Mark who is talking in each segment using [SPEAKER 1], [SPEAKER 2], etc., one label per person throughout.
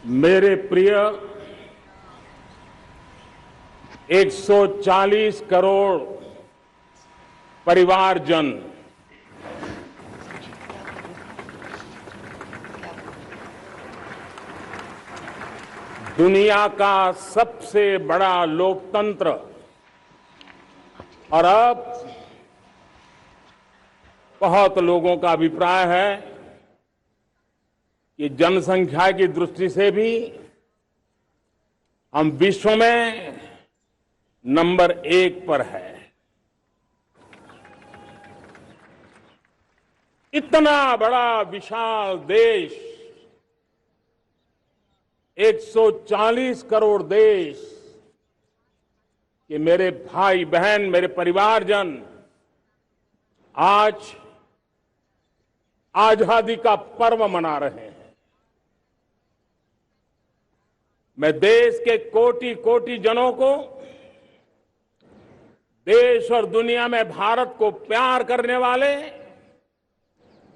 [SPEAKER 1] मेरे प्रिय 140 करोड़ परिवारजन, दुनिया का सबसे बड़ा लोकतंत्र और अब बहुत लोगों का अभिप्राय है कि जनसंख्या की दृष्टि से भी हम विश्व में नंबर 1 पर है। इतना बड़ा विशाल देश, 140 करोड़ देश के मेरे भाई बहन, मेरे परिवारजन आज आजादी का पर्व मना रहे हैं। मैं देश के कोटि कोटि जनों को, देश और दुनिया में भारत को प्यार करने वाले,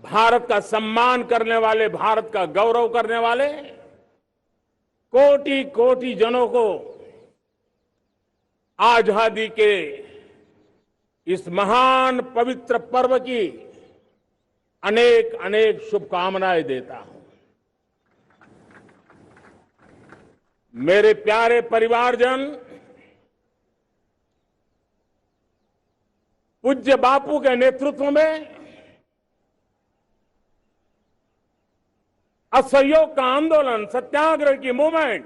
[SPEAKER 1] भारत का सम्मान करने वाले, भारत का गौरव करने वाले कोटि कोटि जनों को आजादी के इस महान पवित्र पर्व की अनेक अनेक शुभकामनाएं देता हूं। मेरे प्यारे परिवारजन, पूज्य बापू के नेतृत्व में असहयोग का आंदोलन, सत्याग्रह की मूवमेंट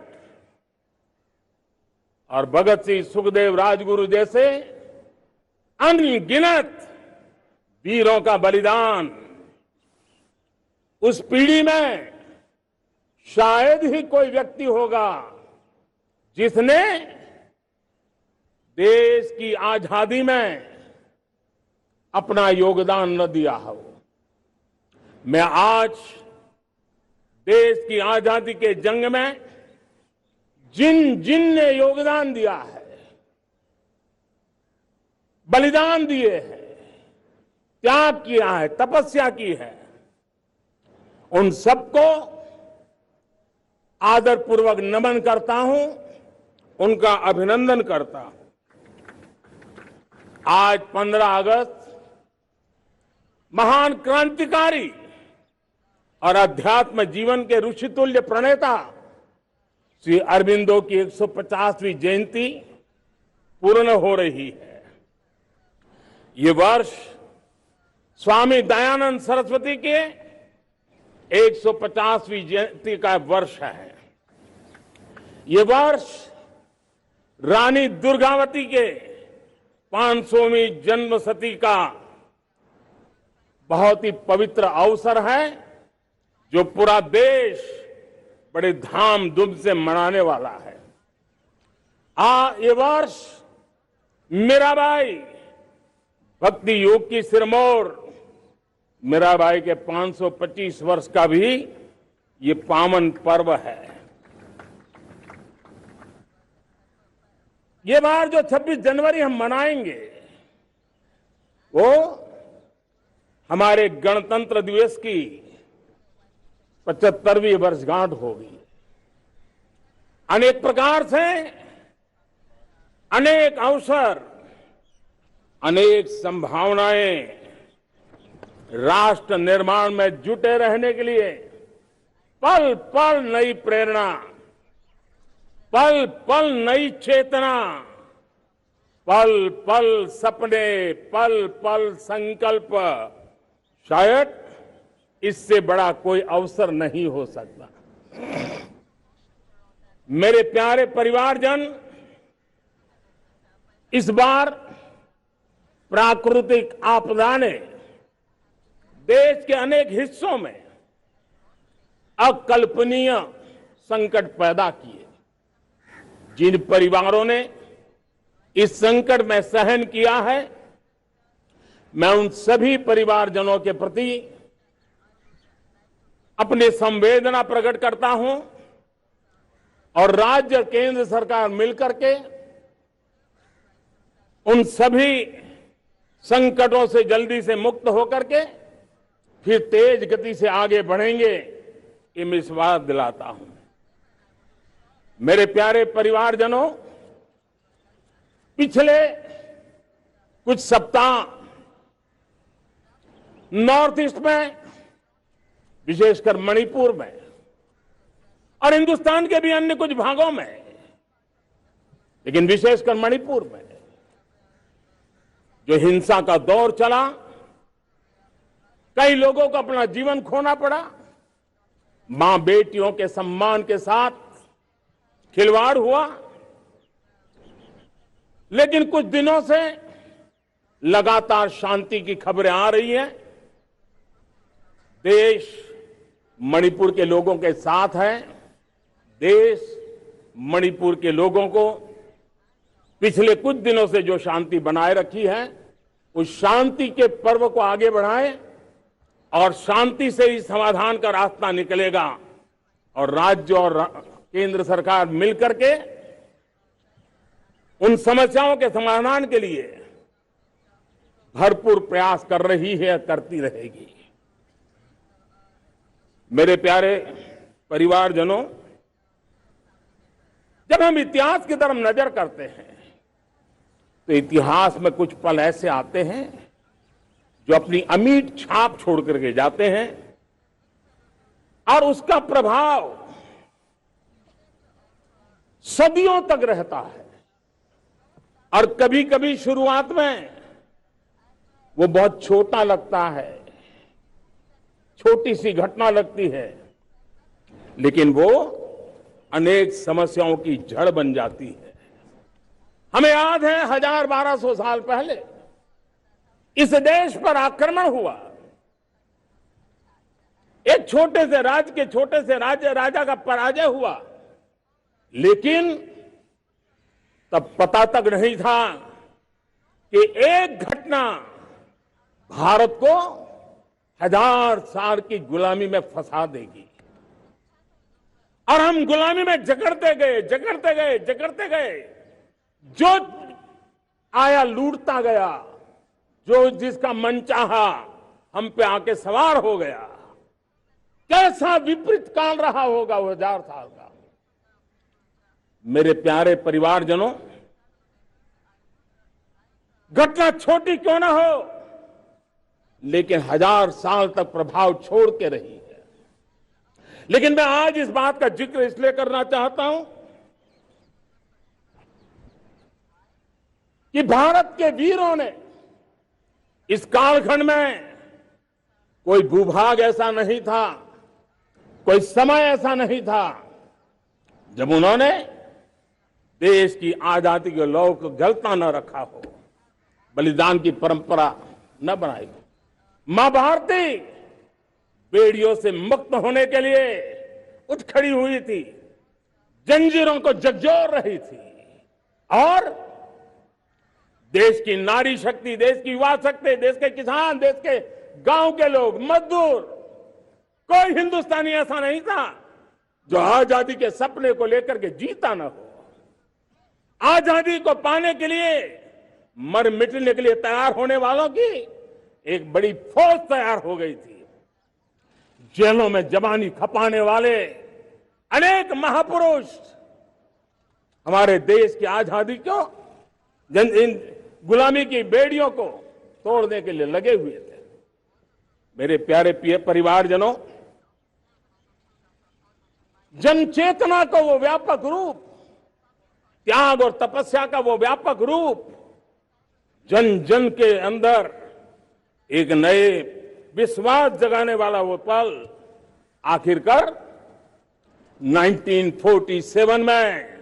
[SPEAKER 1] और भगत सिंह, सुखदेव, राजगुरु जैसे अनगिनत वीरों का बलिदान, उस पीढ़ी में शायद ही कोई व्यक्ति होगा जिसने देश की आजादी में अपना योगदान न दिया हो। मैं आज देश की आजादी के जंग में जिन जिन ने योगदान दिया है, बलिदान दिए हैं, त्याग किया है, तपस्या की है, उन सबको आदरपूर्वक नमन करता हूं, उनका अभिनंदन करता हूं। आज 15 अगस्त महान क्रांतिकारी और अध्यात्म जीवन के ऋषितुल्य प्रणेता श्री अरबिंदो की 150वीं जयंती पूर्ण हो रही है। ये वर्ष स्वामी दयानंद सरस्वती के 150वीं जयंती का वर्ष है। ये वर्ष रानी दुर्गावती के 500वीं जन्मशती का बहुत ही पवित्र अवसर है, जो पूरा देश बड़े धामधूम से मनाने वाला है। ये वर्ष मीराबाई, भक्ति योग की सिरमौर मीराबाई के 525 वर्ष का भी ये पावन पर्व है। ये बार जो 26 जनवरी हम मनाएंगे वो हमारे गणतंत्र दिवस की 75वीं वर्षगांठ होगी। अनेक प्रकार से अनेक अवसर, अनेक संभावनाएं राष्ट्र निर्माण में जुटे रहने के लिए पल पल नई प्रेरणा, पल पल नई चेतना, पल पल सपने, पल पल संकल्प, शायद इससे बड़ा कोई अवसर नहीं हो सकता। मेरे प्यारे परिवारजन, इस बार प्राकृतिक आपदा ने देश के अनेक हिस्सों में अकल्पनीय संकट पैदा किए। जिन परिवारों ने इस संकट में सहन किया है, मैं उन सभी परिवारजनों के प्रति अपनी संवेदना प्रकट करता हूं और राज्य केंद्र सरकार मिलकर के उन सभी संकटों से जल्दी से मुक्त होकर के फिर तेज गति से आगे बढ़ेंगे, ये मैं विश्वास दिलाता हूं। मेरे प्यारे परिवारजनों, पिछले कुछ सप्ताह नॉर्थ ईस्ट में, विशेषकर मणिपुर में और हिंदुस्तान के भी अन्य कुछ भागों में, लेकिन विशेषकर मणिपुर में जो हिंसा का दौर चला, कई लोगों को अपना जीवन खोना पड़ा, मां बेटियों के सम्मान के साथ खिलवाड़ हुआ। लेकिन कुछ दिनों से लगातार शांति की खबरें आ रही हैं। देश मणिपुर के लोगों के साथ है। देश मणिपुर के लोगों को पिछले कुछ दिनों से जो शांति बनाए रखी है, उस शांति के पर्व को आगे बढ़ाए और शांति से ही समाधान का रास्ता निकलेगा। और राज्य और केंद्र सरकार मिलकर के उन समस्याओं के समाधान के लिए भरपूर प्रयास कर रही है, करती रहेगी। मेरे प्यारे परिवारजनों, जब हम इतिहास की तरफ नजर करते हैं तो इतिहास में कुछ पल ऐसे आते हैं जो अपनी अमिट छाप छोड़ करके जाते हैं और उसका प्रभाव सदियों तक रहता है। और कभी कभी शुरुआत में वो बहुत छोटा लगता है, छोटी सी घटना लगती है, लेकिन वो अनेक समस्याओं की जड़ बन जाती है। हमें याद है 1000-1200 साल पहले इस देश पर आक्रमण हुआ। एक छोटे से राज्य के छोटे से राजा का पराजय हुआ, लेकिन तब पता तक नहीं था कि एक घटना भारत को 1000 साल की गुलामी में फंसा देगी। और हम गुलामी में जकड़ते गए, जो आया लूटता गया, जो जिसका मन चाहा हम पे आके सवार हो गया। कैसा विपरीत काल रहा होगा वो 1000 साल का। मेरे प्यारे परिवारजनों, घटना छोटी क्यों ना हो, लेकिन 1000 साल तक प्रभाव छोड़ के रही है। लेकिन मैं आज इस बात का जिक्र इसलिए करना चाहता हूं कि भारत के वीरों ने इस कालखंड में कोई भूभाग ऐसा नहीं था, कोई समय ऐसा नहीं था जब उन्होंने देश की आजादी के लौ को गलता न रखा हो, बलिदान की परंपरा न बनाई हो। मां भारती बेड़ियों से मुक्त होने के लिए उठ खड़ी हुई थी, जंजीरों को झकझोर रही थी और देश की नारी शक्ति, देश की युवा शक्ति, देश के किसान, देश के गांव के लोग, मजदूर, कोई हिंदुस्तानी ऐसा नहीं था जो आजादी के सपने को लेकर के जीता न हो। आजादी को पाने के लिए मर मिटने के लिए तैयार होने वालों की एक बड़ी फौज तैयार हो गई थी। जेलों में जवानी खपाने वाले अनेक महापुरुष हमारे देश की आजादी को, इन गुलामी की बेड़ियों को तोड़ने के लिए लगे हुए थे। मेरे प्यारे परिवारजनों, जन चेतना का वो व्यापक रूप, त्याग और तपस्या का वो व्यापक रूप, जन जन के अंदर एक नए विश्वास जगाने वाला वो पल आखिरकार 1947 में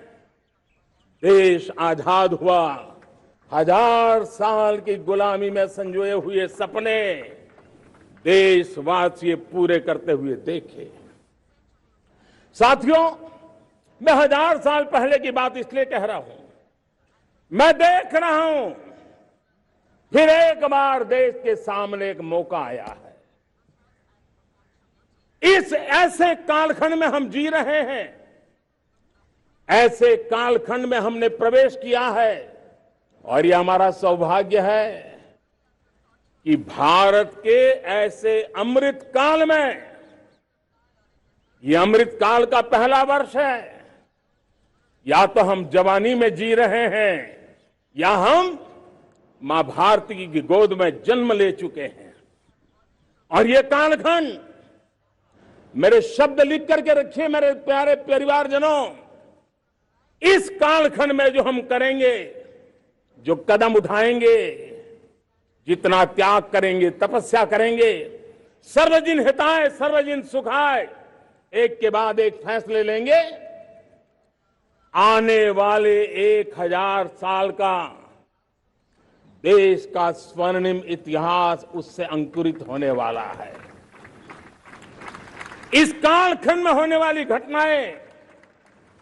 [SPEAKER 1] देश आजाद हुआ। 1000 साल की गुलामी में संजोए हुए सपने देशवासी पूरे करते हुए देखे। साथियों, मैं 1000 साल पहले की बात इसलिए कह रहा हूं, मैं देख रहा हूं फिर एक बार देश के सामने एक मौका आया है। इस ऐसे कालखंड में हम जी रहे हैं, ऐसे कालखंड में हमने प्रवेश किया है और यह हमारा सौभाग्य है कि भारत के ऐसे अमृत काल में, यह अमृत काल का पहला वर्ष है, या तो हम जवानी में जी रहे हैं या हम मां भारती की गोद में जन्म ले चुके हैं। और ये कालखंड, मेरे शब्द लिख करके रखिए मेरे प्यारे परिवारजनों, इस कालखंड में जो हम करेंगे, जो कदम उठाएंगे, जितना त्याग करेंगे, तपस्या करेंगे, सर्वजन हिताय सर्वजन सुखाय, एक के बाद एक फैसले लेंगे, आने वाले 1000 साल का देश का स्वर्णिम इतिहास उससे अंकुरित होने वाला है। इस कालखंड में होने वाली घटनाएं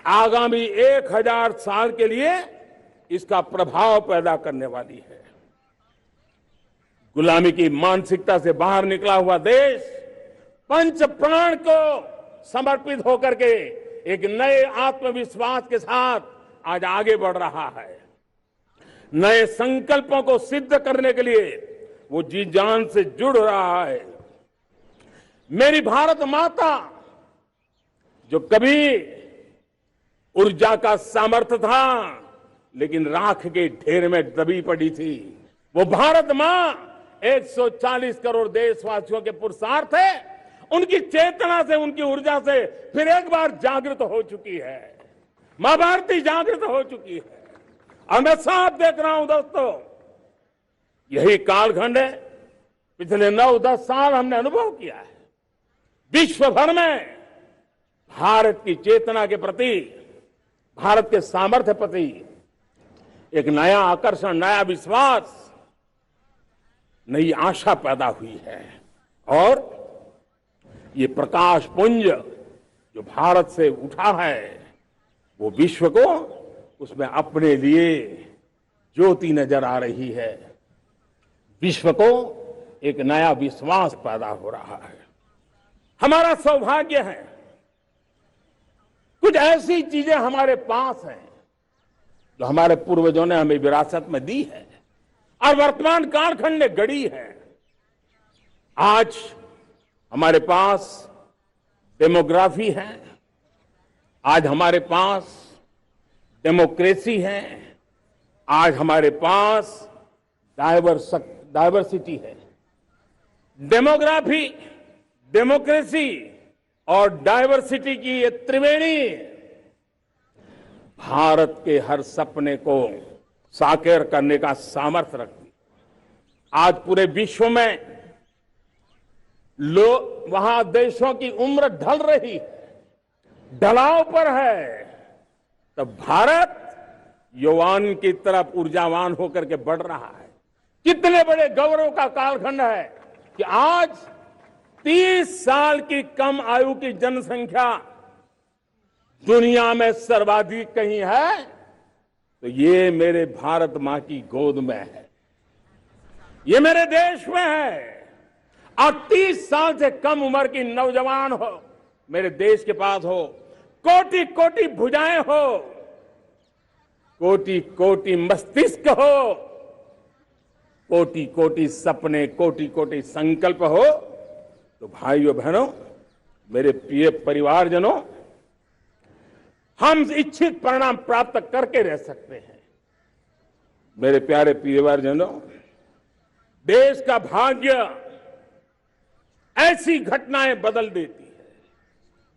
[SPEAKER 1] आगामी 1000 साल के लिए इसका प्रभाव पैदा करने वाली है। गुलामी की मानसिकता से बाहर निकला हुआ देश पंच प्राण को समर्पित होकर के एक नए आत्मविश्वास के साथ आज आगे बढ़ रहा है। नए संकल्पों को सिद्ध करने के लिए वो जी जान से जुड़ रहा है। मेरी भारत माता, जो कभी ऊर्जा का सामर्थ्य था लेकिन राख के ढेर में दबी पड़ी थी, वो भारत मां 140 करोड़ देशवासियों के पुरुषार्थ है, उनकी चेतना से, उनकी ऊर्जा से फिर एक बार जागृत हो चुकी है। मां भारती जागृत हो चुकी है और मैं साफ देख रहा हूं दोस्तों, यही कालखंड है। पिछले 9-10 साल हमने अनुभव किया है, विश्व भर में भारत की चेतना के प्रति, भारत के सामर्थ्य प्रति एक नया आकर्षण, नया विश्वास, नई आशा पैदा हुई है। और ये प्रकाश पुंज जो भारत से उठा है, वो विश्व को उसमें अपने लिए ज्योति नजर आ रही है। विश्व को एक नया विश्वास पैदा हो रहा है। हमारा सौभाग्य है, कुछ ऐसी चीजें हमारे पास हैं जो हमारे पूर्वजों ने हमें विरासत में दी है और वर्तमान कालखंड ने गढ़ी है। आज हमारे पास डेमोग्राफी है, आज हमारे पास डेमोक्रेसी है, आज हमारे पास डायवर्सिटी है। डेमोग्राफी, डेमोक्रेसी और डायवर्सिटी की ये त्रिवेणी भारत के हर सपने को साकार करने का सामर्थ्य रखती है। आज पूरे विश्व में वहां देशों की उम्र ढल रही है, ढलाव पर है, तब भारत यौवन की तरफ ऊर्जावान होकर के बढ़ रहा है। कितने बड़े गौरव का कालखंड है कि आज 30 साल की कम आयु की जनसंख्या दुनिया में सर्वाधिक कहीं है तो ये मेरे भारत मां की गोद में है, ये मेरे देश में है। और 30 साल से कम उम्र की नौजवान हो मेरे देश के पास हो, कोटि कोटि भुजाएं हो, कोटि कोटि मस्तिष्क हो, कोटि कोटि सपने, कोटि कोटि संकल्प हो, तो भाइयों बहनों, मेरे प्रिय परिवारजनों, हम इच्छित परिणाम प्राप्त करके रह सकते हैं। मेरे प्यारे परिवारजनों, देश का भाग्य ऐसी घटनाएं बदल देती है,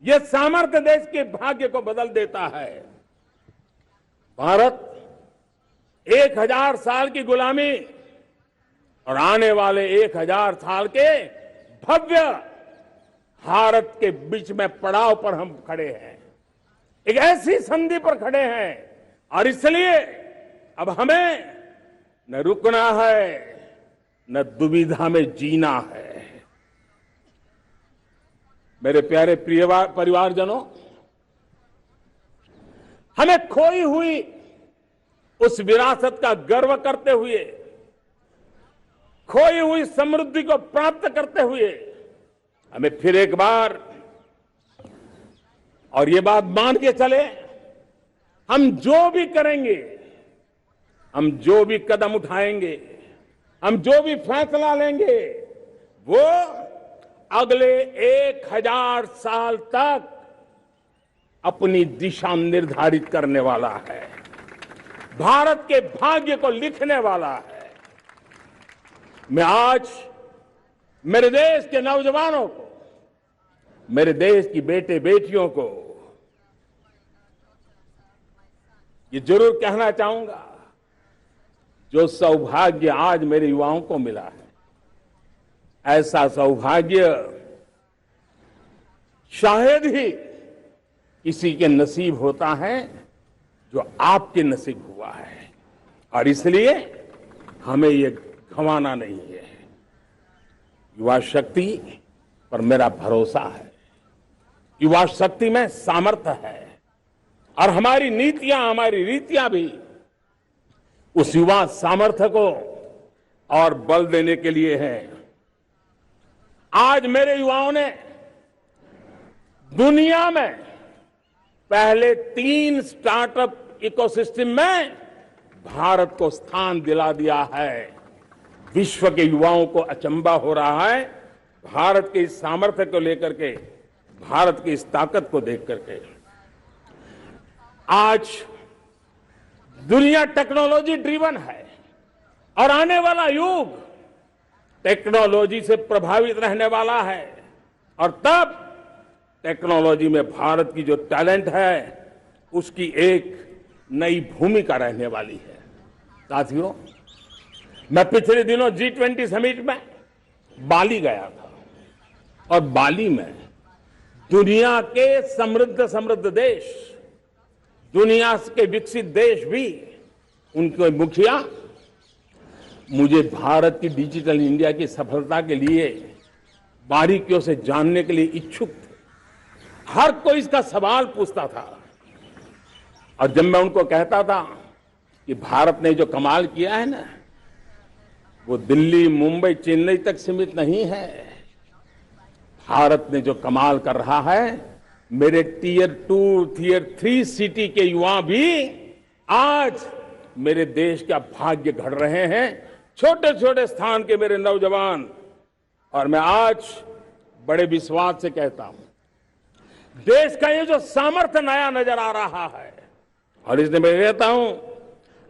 [SPEAKER 1] यह सामर्थ्य देश के भाग्य को बदल देता है। भारत 1000 साल की गुलामी और आने वाले 1000 साल के भव्य भारत के बीच में पड़ाव पर हम खड़े हैं, एक ऐसी संधि पर खड़े हैं और इसलिए अब हमें न रुकना है न दुविधा में जीना है। मेरे प्यारे प्रिय परिवारजनों, हमें खोई हुई उस विरासत का गर्व करते हुए, खोई हुई समृद्धि को प्राप्त करते हुए, हमें फिर एक बार और ये बात मान के चले, हम जो भी करेंगे, हम जो भी कदम उठाएंगे, हम जो भी फैसला लेंगे, वो अगले 1000 साल तक अपनी दिशा निर्धारित करने वाला है, भारत के भाग्य को लिखने वाला है। मैं आज मेरे देश के नौजवानों को, मेरे देश की बेटे बेटियों को ये जरूर कहना चाहूंगा, जो सौभाग्य आज मेरे युवाओं को मिला है, ऐसा सौभाग्य शायद ही किसी के नसीब होता है जो आपके नसीब हुआ है। और इसलिए हमें ये गंवाना नहीं है। युवा शक्ति पर मेरा भरोसा है, युवा शक्ति में सामर्थ्य है, और हमारी नीतियां, हमारी रीतियां भी उस युवा सामर्थ्य को और बल देने के लिए है। आज मेरे युवाओं ने दुनिया में पहले 3 स्टार्टअप इकोसिस्टम में भारत को स्थान दिला दिया है। विश्व के युवाओं को अचंभा हो रहा है भारत के इस सामर्थ्य को लेकर के, भारत की इस ताकत को देख करके। आज दुनिया टेक्नोलॉजी ड्रिवन है और आने वाला युग टेक्नोलॉजी से प्रभावित रहने वाला है, और तब टेक्नोलॉजी में भारत की जो टैलेंट है उसकी एक नई भूमिका रहने वाली है। साथियों, मैं पिछले दिनों G20 समिट में बाली गया था, और बाली में दुनिया के समृद्ध देश, दुनिया के विकसित देश भी, उनके मुखिया मुझे भारत की डिजिटल इंडिया की सफलता के लिए बारीकियों से जानने के लिए इच्छुक थे। हर कोई इसका सवाल पूछता था, और जब मैं उनको कहता था कि भारत ने जो कमाल किया है ना, वो दिल्ली, मुंबई, चेन्नई तक सीमित नहीं है। भारत ने जो कमाल कर रहा है, मेरे टियर 2, टियर 3 सिटी के युवा भी आज मेरे देश का भाग्य गढ़ रहे हैं, छोटे छोटे स्थान के मेरे नौजवान। और मैं आज बड़े विश्वास से कहता हूं, देश का ये जो सामर्थ्य नया नजर आ रहा है, और इसलिए मैं कहता हूं,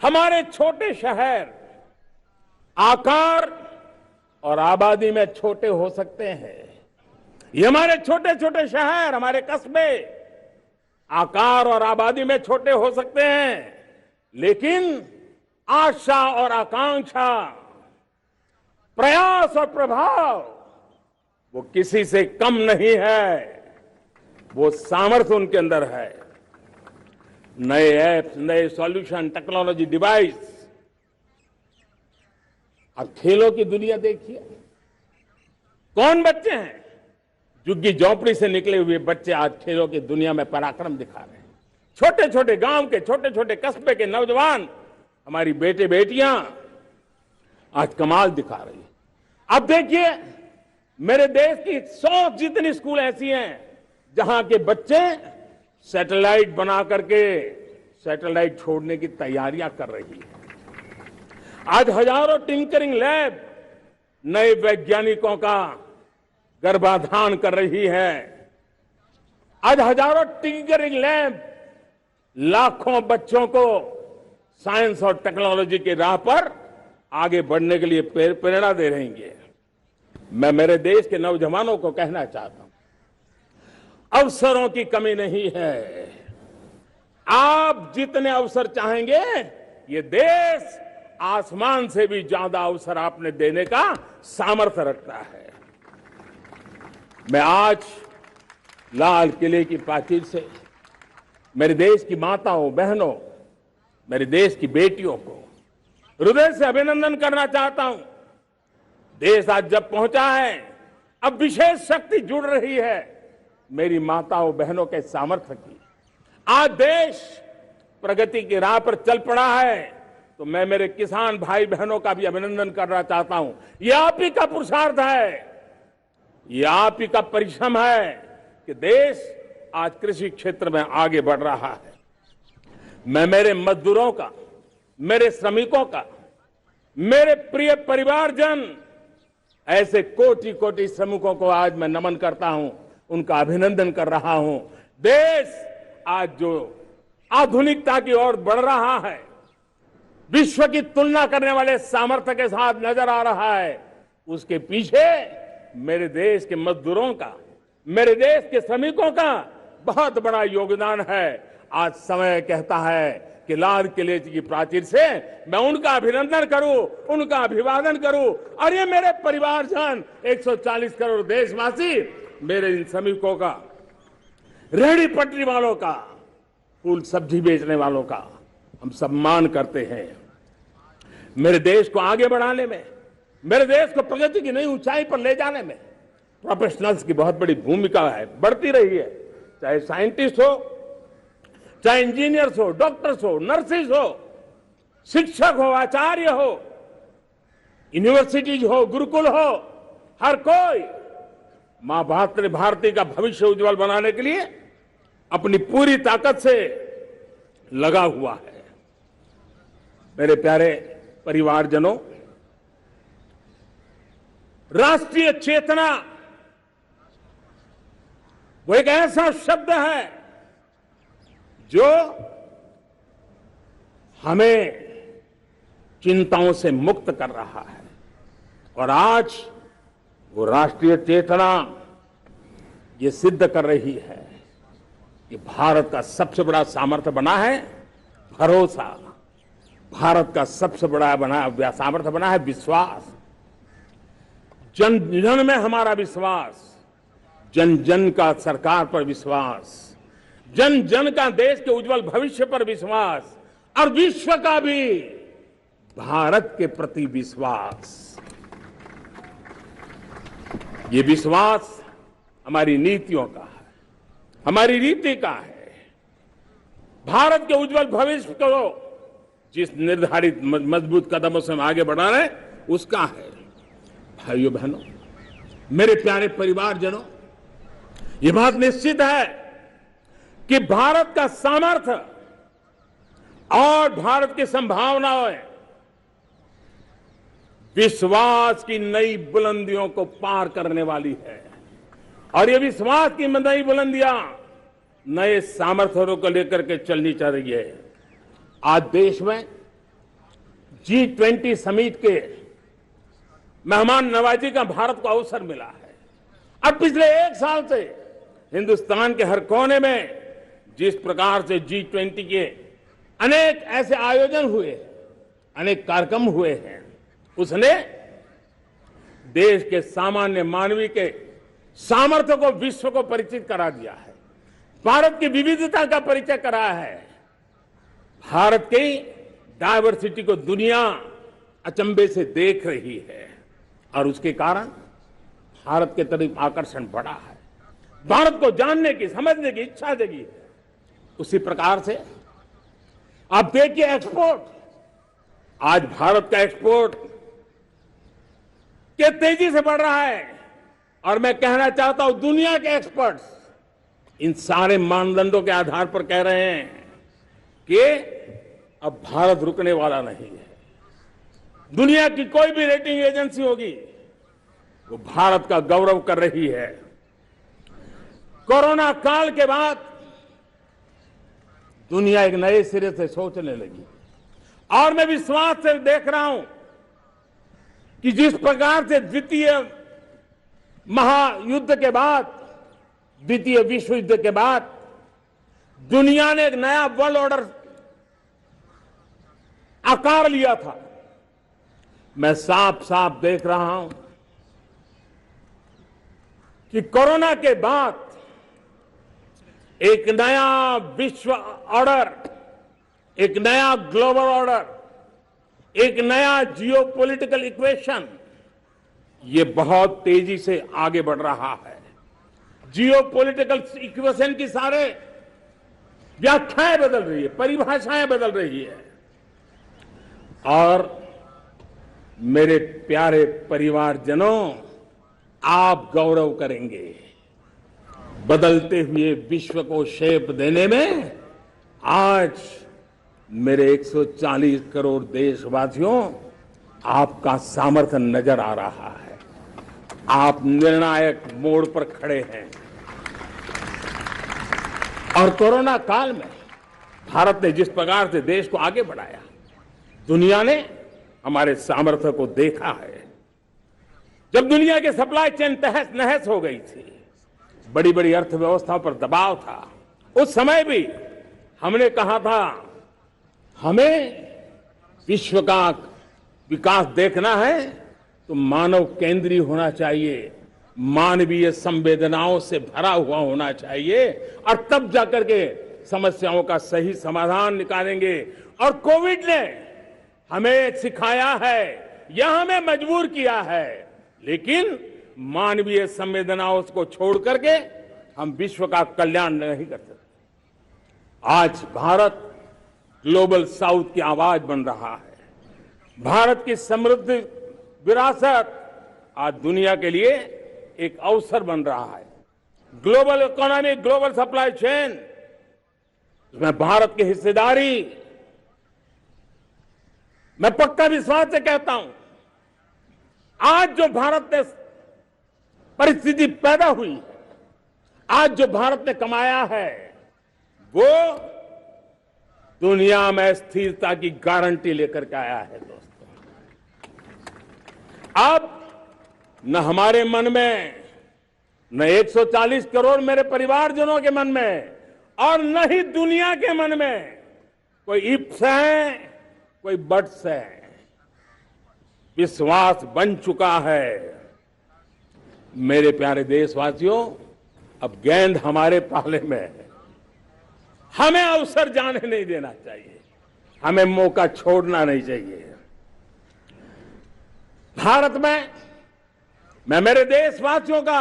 [SPEAKER 1] हमारे छोटे शहर आकार और आबादी में छोटे हो सकते हैं। ये हमारे छोटे छोटे शहर, हमारे कस्बे आकार और आबादी में छोटे हो सकते हैं, लेकिन आशा और आकांक्षा, प्रयास और प्रभाव वो किसी से कम नहीं है। वो सामर्थ्य उनके अंदर है। नए ऐप्स, नए सॉल्यूशन, टेक्नोलॉजी, डिवाइस। अब खेलों की दुनिया देखिए, कौन बच्चे हैं? झुग्गी झोंपड़ी से निकले हुए बच्चे आज खेलों की दुनिया में पराक्रम दिखा रहे हैं। छोटे छोटे गांव के, छोटे छोटे कस्बे के नौजवान, हमारी बेटे बेटियां आज कमाल दिखा रही है। अब देखिए, मेरे देश की 100 जितनी स्कूल ऐसी हैं जहां के बच्चे सैटेलाइट बना करके सैटेलाइट छोड़ने की तैयारियां कर रही है। आज हजारों टिंकरिंग लैब नए वैज्ञानिकों का गर्भाधान कर रही है। आज हजारों टिंकरिंग लैब लाखों बच्चों को साइंस और टेक्नोलॉजी के राह पर आगे बढ़ने के लिए प्रेरणा दे रही है। मैं मेरे देश के नौजवानों को कहना चाहता हूं, अवसरों की कमी नहीं है। आप जितने अवसर चाहेंगे, ये देश आसमान से भी ज्यादा अवसर आपने देने का सामर्थ्य रखता है। मैं आज लाल किले की प्राचीर से मेरे देश की माताओं, बहनों, मेरे देश की बेटियों को हृदय से अभिनंदन करना चाहता हूं। देश आज जब पहुंचा है, अब विशेष शक्ति जुड़ रही है मेरी माताओं बहनों के सामर्थ्य की। आज देश प्रगति की राह पर चल पड़ा है, तो मैं मेरे किसान भाई बहनों का भी अभिनंदन करना चाहता हूं। यह आप ही का पुरुषार्थ है, यह आप ही का परिश्रम है कि देश आज कृषि क्षेत्र में आगे बढ़ रहा है। मैं मेरे मजदूरों का, मेरे श्रमिकों का, मेरे प्रिय परिवारजन, ऐसे कोटि कोटि श्रमिकों को आज मैं नमन करता हूं, उनका अभिनंदन कर रहा हूं। देश आज जो आधुनिकता की ओर बढ़ रहा है, विश्व की तुलना करने वाले सामर्थ्य के साथ नजर आ रहा है, उसके पीछे मेरे देश के मजदूरों का, मेरे देश के श्रमिकों का बहुत बड़ा योगदान है। आज समय कहता है कि लाल किले की प्राचीर से मैं उनका अभिनंदन करूं, उनका अभिवादन करूं, और ये मेरे परिवारजन 140 करोड़ देशवासी, मेरे इन श्रमिकों का, रेहड़ी पटरी वालों का, फूल सब्जी बेचने वालों का हम सम्मान करते हैं। मेरे देश को आगे बढ़ाने में, मेरे देश को प्रगति की नई ऊंचाई पर ले जाने में प्रोफेशनल्स की बहुत बड़ी भूमिका है, बढ़ती रही है। चाहे साइंटिस्ट हो, चाहे इंजीनियर्स हो, डॉक्टर्स हो, नर्सेज हो, शिक्षक हो, आचार्य हो, यूनिवर्सिटीज हो, गुरुकुल हो, हर कोई मां भारती का भविष्य उज्जवल बनाने के लिए अपनी पूरी ताकत से लगा हुआ है। मेरे प्यारे परिवारजनों, राष्ट्रीय चेतना वो एक ऐसा शब्द है जो हमें चिंताओं से मुक्त कर रहा है, और आज वो राष्ट्रीय चेतना ये सिद्ध कर रही है कि भारत का सबसे बड़ा सामर्थ्य बना है भरोसा, भारत का सबसे बड़ा सामर्थ्य बना है विश्वास। जन जन में हमारा विश्वास, जन जन का सरकार पर विश्वास, जन जन का देश के उज्जवल भविष्य पर विश्वास, और विश्व का भी भारत के प्रति विश्वास। ये विश्वास हमारी नीतियों का है, हमारी रीति का है। भारत के उज्जवल भविष्य को जिस निर्धारित मजबूत कदमों से हम आगे बढ़ा रहे हैं, उसका है। भाइयों बहनों, मेरे प्यारे परिवारजनों, ये बात निश्चित है कि भारत का सामर्थ्य और भारत की संभावनाएं विश्वास की नई बुलंदियों को पार करने वाली है, और ये विश्वास की नई बुलंदियां नए सामर्थ्यों को लेकर के चलनी चाह रही है। आज देश में G20 समिट के मेहमान नवाजी का भारत को अवसर मिला है। अब पिछले एक साल से हिंदुस्तान के हर कोने में जिस प्रकार से G20 के अनेक ऐसे आयोजन हुए, अनेक कार्यक्रम हुए हैं, उसने देश के सामान्य मानवी के सामर्थ्य को विश्व को परिचित करा दिया है, भारत की विविधता का परिचय कराया है, भारत की डायवर्सिटी को दुनिया अचंभे से देख रही है, और उसके कारण भारत के तरफ आकर्षण बढ़ा है, भारत को जानने की, समझने की इच्छा जगी है। उसी प्रकार से आप देखिए एक्सपोर्ट, आज भारत का एक्सपोर्ट के तेजी से बढ़ रहा है, और मैं कहना चाहता हूं दुनिया के एक्सपर्ट्स इन सारे मानदंडों के आधार पर कह रहे हैं कि अब भारत रुकने वाला नहीं है। दुनिया की कोई भी रेटिंग एजेंसी होगी वो भारत का गौरव कर रही है। कोरोना काल के बाद दुनिया एक नए सिरे से सोचने लगी, और मैं विश्वास से देख रहा हूं कि जिस प्रकार से द्वितीय महायुद्ध के बाद, द्वितीय विश्व युद्ध के बाद दुनिया ने एक नया वर्ल्ड ऑर्डर आकार लिया था, मैं साफ साफ देख रहा हूं कि कोरोना के बाद एक नया विश्व ऑर्डर, एक नया ग्लोबल ऑर्डर, एक नया जियोपॉलिटिकल इक्वेशन, ये बहुत तेजी से आगे बढ़ रहा है। जियोपॉलिटिकल इक्वेशन की सारे व्याख्याएं बदल रही है, परिभाषाएं बदल रही है, और मेरे प्यारे परिवारजनों, आप गौरव करेंगे। बदलते हुए विश्व को शेप देने में आज मेरे 140 करोड़ देशवासियों आपका सामर्थ्य नजर आ रहा है। आप निर्णायक मोड़ पर खड़े हैं, और कोरोना काल में भारत ने जिस प्रकार से देश को आगे बढ़ाया, दुनिया ने हमारे सामर्थ्य को देखा है। जब दुनिया के सप्लाई चेन तहस नहस हो गई थी, बड़ी बड़ी अर्थव्यवस्थाओं पर दबाव था, उस समय भी हमने कहा था हमें विश्व का विकास देखना है तो मानव केंद्रीय होना चाहिए, मानवीय संवेदनाओं से भरा हुआ होना चाहिए, और तब जाकर के समस्याओं का सही समाधान निकालेंगे। और कोविड ने हमें सिखाया है या हमें मजबूर किया है, लेकिन मानवीय संवेदनाओं को छोड़ करके हम विश्व का कल्याण नहीं कर सकते। आज भारत ग्लोबल साउथ की आवाज बन रहा है। भारत की समृद्ध विरासत आज दुनिया के लिए एक अवसर बन रहा है। Global economy, global supply chain, इसमें भारत की हिस्सेदारी, मैं पक्का विश्वास से कहता हूं, आज जो भारत ने परिस्थिति पैदा हुई है, आज जो भारत ने कमाया है, वो दुनिया में स्थिरता की गारंटी लेकर के आया है। दोस्तों, अब न हमारे मन में, न 140 करोड़ मेरे परिवारजनों के मन में, और न ही दुनिया के मन में कोई इफ्स है, कोई बट्स है। विश्वास बन चुका है। मेरे प्यारे देशवासियों, अब गेंद हमारे पाले में है। हमें अवसर जाने नहीं देना चाहिए, हमें मौका छोड़ना नहीं चाहिए। भारत में मैं मेरे देशवासियों का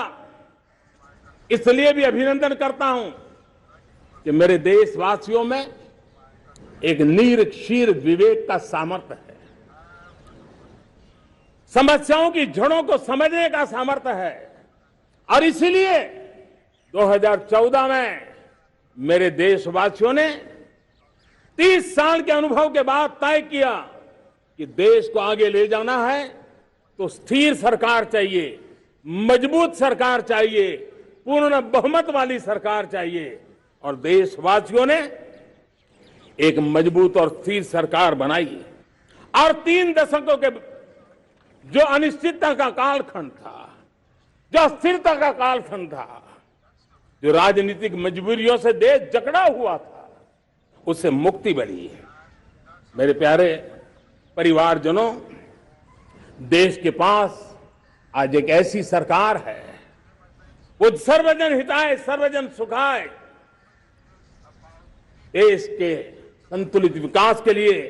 [SPEAKER 1] इसलिए भी अभिनंदन करता हूं कि मेरे देशवासियों में एक नीर विवेक का सामर्थ्य है, समस्याओं की जड़ों को समझने का सामर्थ्य है। और इसीलिए 2014 में मेरे देशवासियों ने 30 साल के अनुभव के बाद तय किया कि देश को आगे ले जाना है तो स्थिर सरकार चाहिए, मजबूत सरकार चाहिए, पूर्ण बहुमत वाली सरकार चाहिए। और देशवासियों ने एक मजबूत और स्थिर सरकार बनाई। और 3 दशकों के जो अनिश्चितता का कालखंड था, जो अस्थिरता का कालखंड था, जो राजनीतिक मजबूरियों से देश जकड़ा हुआ था, उससे मुक्ति मिली है। मेरे प्यारे परिवारजनों, देश के पास आज एक ऐसी सरकार है, वो सर्वजन हिताय सर्वजन सुखाय, देश के संतुलित विकास के लिए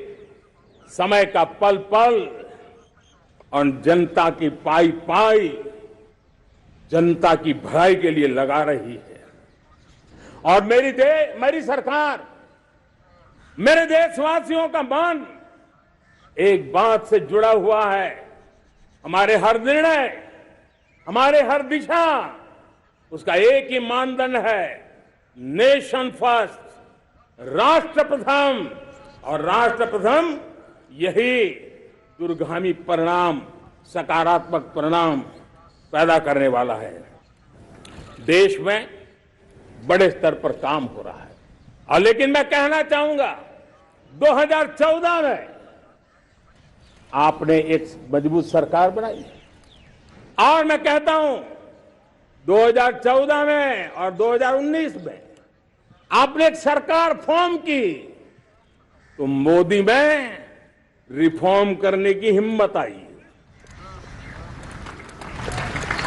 [SPEAKER 1] समय का पल पल और जनता की पाई पाई, जनता की भलाई के लिए लगा रही है। और मेरी सरकार, मेरे देशवासियों का मन एक बात से जुड़ा हुआ है। हमारे हर निर्णय, हमारे हर दिशा, उसका एक ही मानदंड है, नेशन फर्स्ट, राष्ट्र प्रथम। और राष्ट्र प्रथम यही दूरगामी परिणाम, सकारात्मक परिणाम पैदा करने वाला है। देश में बड़े स्तर पर काम हो रहा है। और लेकिन मैं कहना चाहूंगा, 2014 में आपने एक मजबूत सरकार बनाई, और मैं कहता हूं 2014 में और 2019 में आपने एक सरकार फॉर्म की, तो मोदी में रिफॉर्म करने की हिम्मत आई।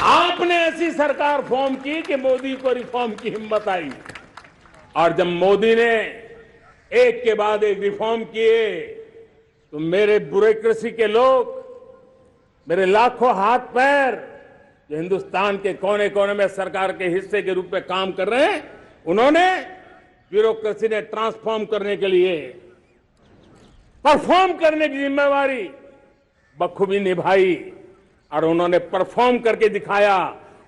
[SPEAKER 1] आपने ऐसी सरकार फॉर्म की कि मोदी को रिफॉर्म की हिम्मत आई। और जब मोदी ने एक के बाद एक रिफॉर्म किए, तो मेरे ब्यूरोक्रेसी के लोग, मेरे लाखों हाथ पैर जो हिंदुस्तान के कोने कोने में सरकार के हिस्से के रूप में काम कर रहे हैं, उन्होंने, ब्यूरोक्रेसी ने ट्रांसफॉर्म करने के लिए, परफॉर्म करने की जिम्मेवारी बखूबी निभाई। और उन्होंने परफॉर्म करके दिखाया,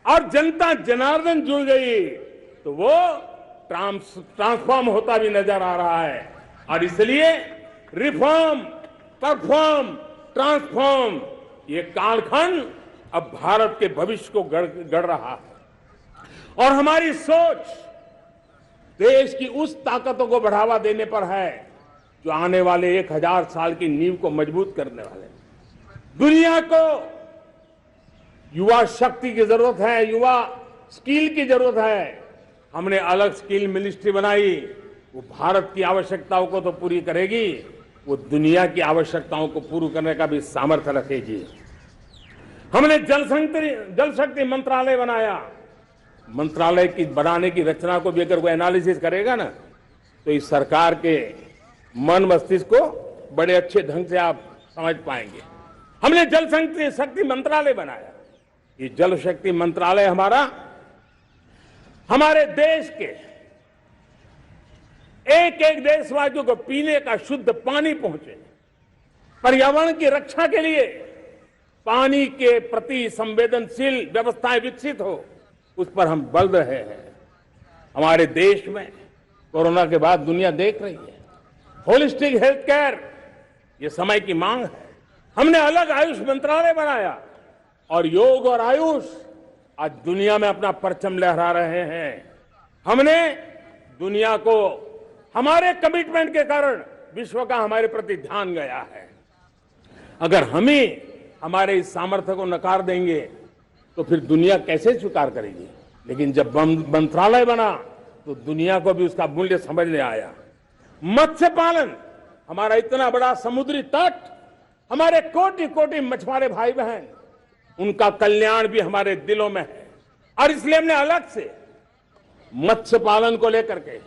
[SPEAKER 1] और जनता जनार्दन जुड़ गई, तो वो ट्रांसफॉर्म होता भी नजर आ रहा है। और इसलिए रिफॉर्म, परफॉर्म, ट्रांसफॉर्म, ये कालखंड अब भारत के भविष्य को गढ़ रहा है। और हमारी सोच देश की उस ताकतों को बढ़ावा देने पर है जो आने वाले 1000 साल की नींव को मजबूत करने वाले हैं। दुनिया को युवा शक्ति की जरूरत है, युवा स्किल की जरूरत है। हमने अलग स्किल मिनिस्ट्री बनाई, वो भारत की आवश्यकताओं को तो पूरी करेगी, वो दुनिया की आवश्यकताओं को पूरी करने का भी सामर्थ्य रखेगी। हमने जल शक्ति मंत्रालय बनाया। मंत्रालय की बनाने की रचना को भी अगर कोई एनालिसिस करेगा ना, तो इस सरकार के मन मस्तिष्क को बड़े अच्छे ढंग से आप समझ पाएंगे। हमने जल शक्ति मंत्रालय बनाया। ये जल शक्ति मंत्रालय हमारे देश के एक एक देशवासियों को पीने का शुद्ध पानी पहुंचे, पर्यावरण की रक्षा के लिए पानी के प्रति संवेदनशील व्यवस्थाएं विकसित हो, उस पर हम बल रहे हैं। हमारे देश में कोरोना के बाद दुनिया देख रही है होलिस्टिक हेल्थ केयर, ये समय की मांग है। हमने अलग आयुष मंत्रालय बनाया और योग और आयुष आज दुनिया में अपना परचम लहरा रहे हैं। हमने दुनिया को हमारे कमिटमेंट के कारण विश्व का हमारे प्रति ध्यान गया है। अगर हम ही हमारे इस सामर्थ्य को नकार देंगे तो फिर दुनिया कैसे स्वीकार करेगी। लेकिन जब मंत्रालय बना तो दुनिया को भी उसका मूल्य समझ में आया। मत्स्य पालन, हमारा इतना बड़ा समुद्री तट, हमारे कोटि कोटि मछुआरे भाई बहन, उनका कल्याण भी हमारे दिलों में है। और इसलिए हमने अलग से मत्स्य पालन को लेकर के,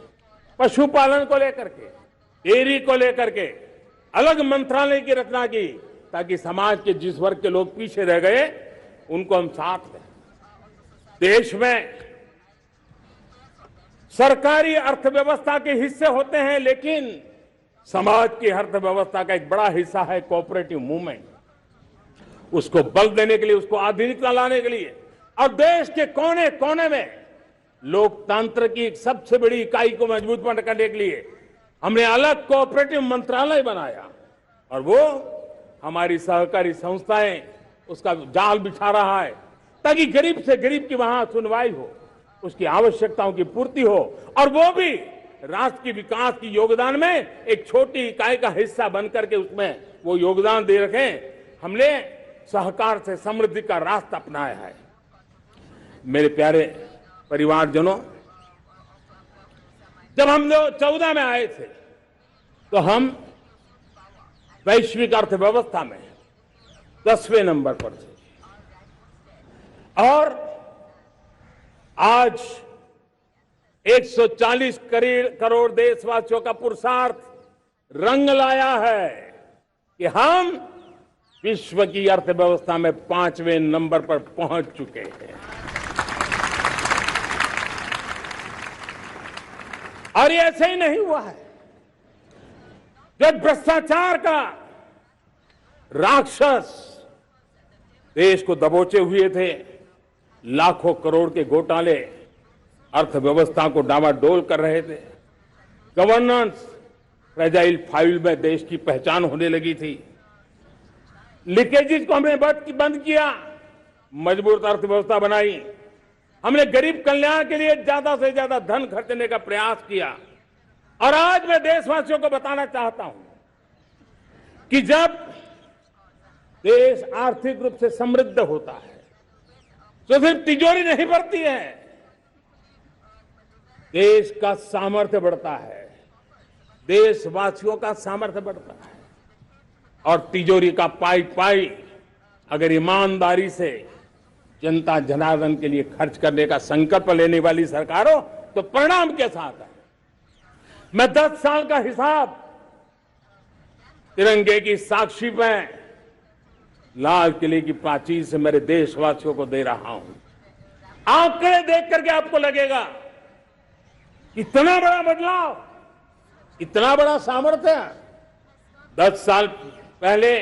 [SPEAKER 1] पशुपालन को लेकर के, डेयरी को लेकर के अलग मंत्रालय की रचना की, ताकि समाज के जिस वर्ग के लोग पीछे रह गए उनको हम साथ दें। देश में सरकारी अर्थव्यवस्था के हिस्से होते हैं, लेकिन समाज की अर्थव्यवस्था का एक बड़ा हिस्सा है कोऑपरेटिव मूवमेंट। उसको बल देने के लिए, उसको आधुनिकता लाने के लिए और देश के कोने कोने में लोकतंत्र की एक सबसे बड़ी इकाई को मजबूत करने के लिए हमने अलग कोऑपरेटिव मंत्रालय बनाया। और वो हमारी सहकारी संस्थाएं उसका जाल बिछा रहा है, ताकि गरीब से गरीब की वहां सुनवाई हो, उसकी आवश्यकताओं की पूर्ति हो, और वो भी राष्ट्र के विकास की योगदान में एक छोटी इकाई का हिस्सा बनकर के उसमें वो योगदान दे रखें। हमने सहकार से समृद्धि का रास्ता अपनाया है। मेरे प्यारे परिवारजनों, जब हम लोग 14 में आए थे तो हम वैश्विक अर्थव्यवस्था में 10वें नंबर पर थे, और आज 140 करोड़ देशवासियों का पुरुषार्थ रंग लाया है कि हम विश्व की अर्थव्यवस्था में 5वें नंबर पर पहुंच चुके हैं। और ये ऐसे ही नहीं हुआ है। जब भ्रष्टाचार का राक्षस देश को दबोचे हुए थे, लाखों करोड़ के घोटाले अर्थव्यवस्था को डामाडोल कर रहे थे, गवर्नेंस फ्रेजाइल फाइल में देश की पहचान होने लगी थी, लीकेजेस को हमने बंद किया, मजबूत अर्थव्यवस्था बनाई, हमने गरीब कल्याण के लिए ज्यादा से ज्यादा धन खर्चने का प्रयास किया। और आज मैं देशवासियों को बताना चाहता हूं कि जब देश आर्थिक रूप से समृद्ध होता है तो सिर्फ तिजोरी नहीं बढ़ती है, देश का सामर्थ्य बढ़ता है, देशवासियों का सामर्थ्य बढ़ता है। और तिजोरी का पाई पाई अगर ईमानदारी से जनता जनार्दन के लिए खर्च करने का संकल्प लेने वाली सरकार हो तो परिणाम कैसा आता है। मैं 10 साल का हिसाब तिरंगे की साक्षी में लाल किले की प्राचीर से मेरे देशवासियों को दे रहा हूं। आंकड़े देख करके आपको लगेगा इतना बड़ा बदलाव, इतना बड़ा सामर्थ्य। 10 साल पहले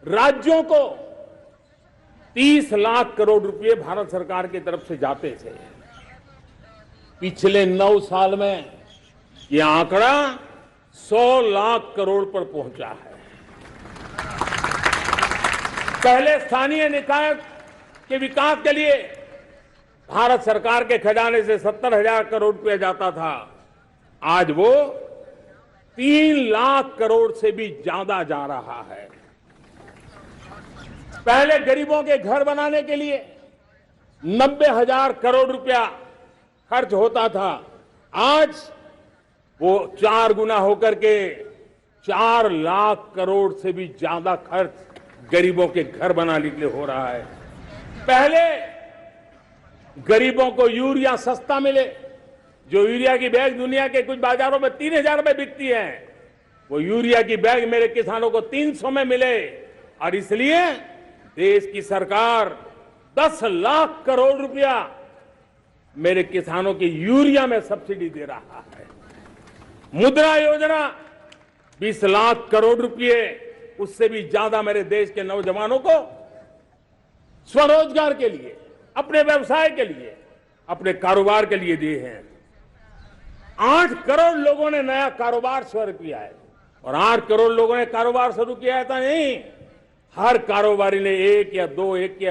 [SPEAKER 1] राज्यों को 30 लाख करोड़ रुपए भारत सरकार की तरफ से जाते थे। पिछले 9 साल में यह आंकड़ा 100 लाख करोड़ पर पहुंचा है। पहले स्थानीय निकाय के विकास के लिए भारत सरकार के खजाने से 70,000 करोड़ रुपया जाता था। आज वो 3 लाख करोड़ से भी ज्यादा जा रहा है। पहले गरीबों के घर बनाने के लिए 90,000 करोड़ रुपया खर्च होता था। आज वो 4 गुना होकर के 4 लाख करोड़ से भी ज्यादा खर्च गरीबों के घर बनाने के लिए हो रहा है। पहले गरीबों को यूरिया सस्ता मिले, जो यूरिया की बैग दुनिया के कुछ बाजारों में 3,000 रुपए बिकती है, वो यूरिया की बैग मेरे किसानों को 300 में मिले। और इसलिए देश की सरकार 10 लाख करोड़ रुपया मेरे किसानों की यूरिया में सब्सिडी दे रहा है। मुद्रा योजना 20 लाख करोड़ रुपए, उससे भी ज्यादा मेरे देश के नौजवानों को स्वरोजगार के लिए, अपने व्यवसाय के लिए, अपने कारोबार के लिए दिए हैं। 8 करोड़ लोगों ने नया कारोबार शुरू किया है। और 8 करोड़ लोगों ने कारोबार शुरू किया है तो नहीं, हर कारोबारी ने एक या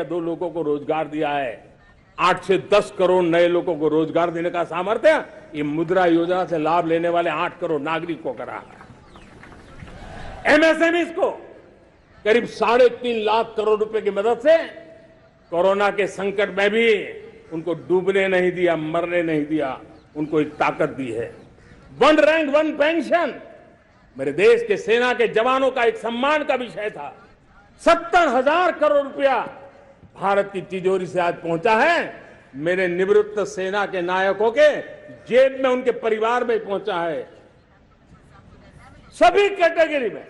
[SPEAKER 1] दो लोगों को रोजगार दिया है। 8 से 10 करोड़ नए लोगों को रोजगार देने का सामर्थ्य ये मुद्रा योजना से लाभ लेने वाले 8 करोड़ नागरिकों को रहा है। एमएसएमईज को करीब 3.5 लाख करोड़ रुपए की मदद से कोरोना के संकट में भी उनको डूबने नहीं दिया, मरने नहीं दिया, उनको एक ताकत दी है। 1 रैंक 1 पेंशन मेरे देश के सेना के जवानों का एक सम्मान का विषय था। 70,000 करोड़ रुपया भारत की तिजोरी से आज पहुंचा है, मेरे निवृत्त सेना के नायकों के जेब में, उनके परिवार में पहुंचा है। सभी कैटेगरी में,